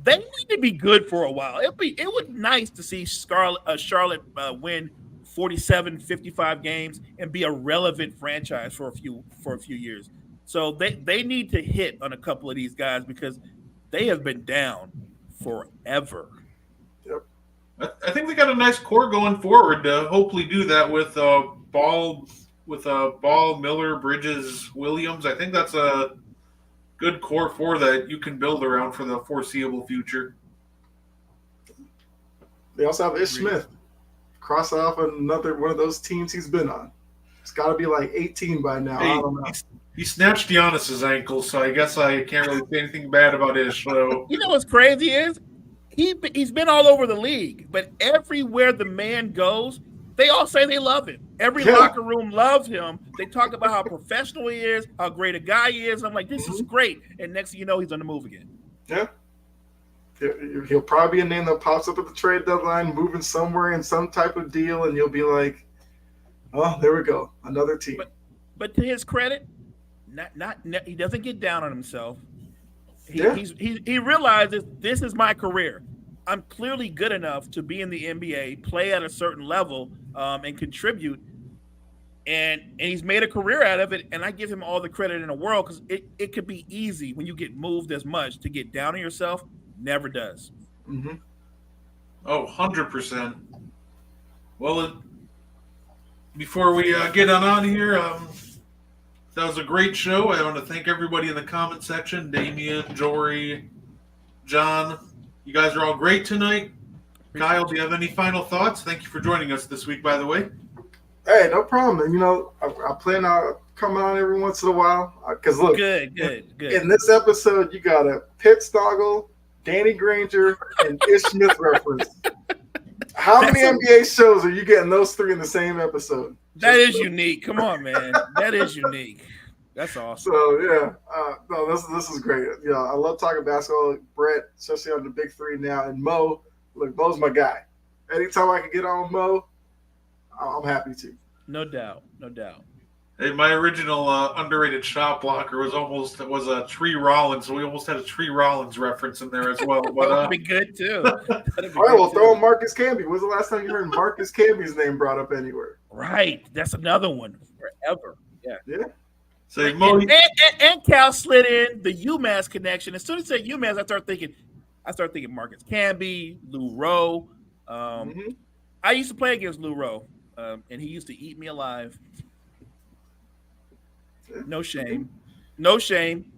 They need to be good for a while. It would be nice to see Charlotte win 47, 55 games and be a relevant franchise for a few years. So they need to hit on a couple of these guys because they have been down forever. Yep. I think they got a nice core going forward to hopefully do that with Ball, Miller, Bridges, Williams. I think that's a good core four that you can build around for the foreseeable future. They also have Ish Smith. Cross off another one of those teams he's been on. It's got to be like 18 by now. Hey, I don't know. He snatched Giannis's ankle, so I guess I can't really say anything bad about Ish. So You know what's crazy is he's been all over the league, but everywhere the man goes, they all say they love him. Every locker room loves him. They talk about how professional he is, how great a guy he is. I'm like, this is great. And next thing you know, he's on the move again. Yeah. He'll probably be a name that pops up at the trade deadline, moving somewhere in some type of deal, and you'll be like, oh, there we go. Another team. But to his credit, not he doesn't get down on himself. He realizes this is my career. I'm clearly good enough to be in the NBA, play at a certain level, and contribute. And he's made a career out of it, and I give him all the credit in the world because it could be easy when you get moved as much to get down on yourself. Never does. Mm-hmm. Oh, 100%. Well, before we get on out of here, that was a great show. I want to thank everybody in the comment section. Damian, Jory, John. You guys are all great tonight. Kyle, do you have any final thoughts? Thank you for joining us this week, by the way. Hey, no problem. And, I plan on coming on every once in a while. Because, look, good. In this episode, you got a Pitt Stoggle, Danny Granger, and Ish Smith reference. How many NBA shows are you getting those three in the same episode? That is unique. Come on, man. That is unique. That's awesome. So, yeah. No, this is great. I love talking basketball. Brett, especially on the big three now. And Mo, look, Mo's my guy. Anytime I can get on Mo, I'm happy to. No doubt. Hey, my original underrated shot blocker was a Tree Rollins, so we almost had a Tree Rollins reference in there as well. But that would be good too. All right, well, throw in Marcus Camby. When's the last time you heard Marcus Camby's name brought up anywhere? Right, that's another one forever. Yeah. So And Cal slid in the UMass connection. As soon as I said UMass, I started thinking Marcus Camby, Lou Rowe. I used to play against Lou Rowe, and he used to eat me alive. No shame. UMass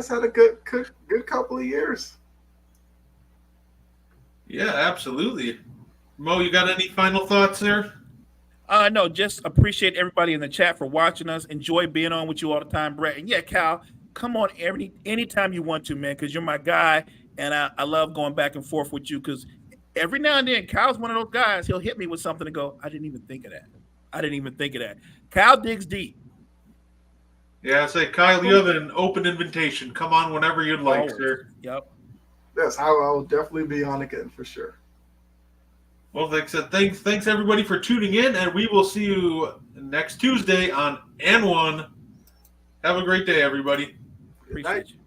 had a good couple of years. Yeah, absolutely. Mo, you got any final thoughts there? No, just appreciate everybody in the chat for watching us. Enjoy being on with you all the time, Brett. And yeah, Cal, come on anytime you want to, man, because you're my guy, and I love going back and forth with you because every now and then, Cal's one of those guys. He'll hit me with something and go, I didn't even think of that. Cal digs deep. Yeah, I say, Kyle, you have an open invitation. Come on whenever you'd like, sir. Yep. Yes, I will definitely be on again for sure. Well, like I said, thanks everybody for tuning in, and we will see you next Tuesday on N1. Have a great day, everybody. Appreciate you.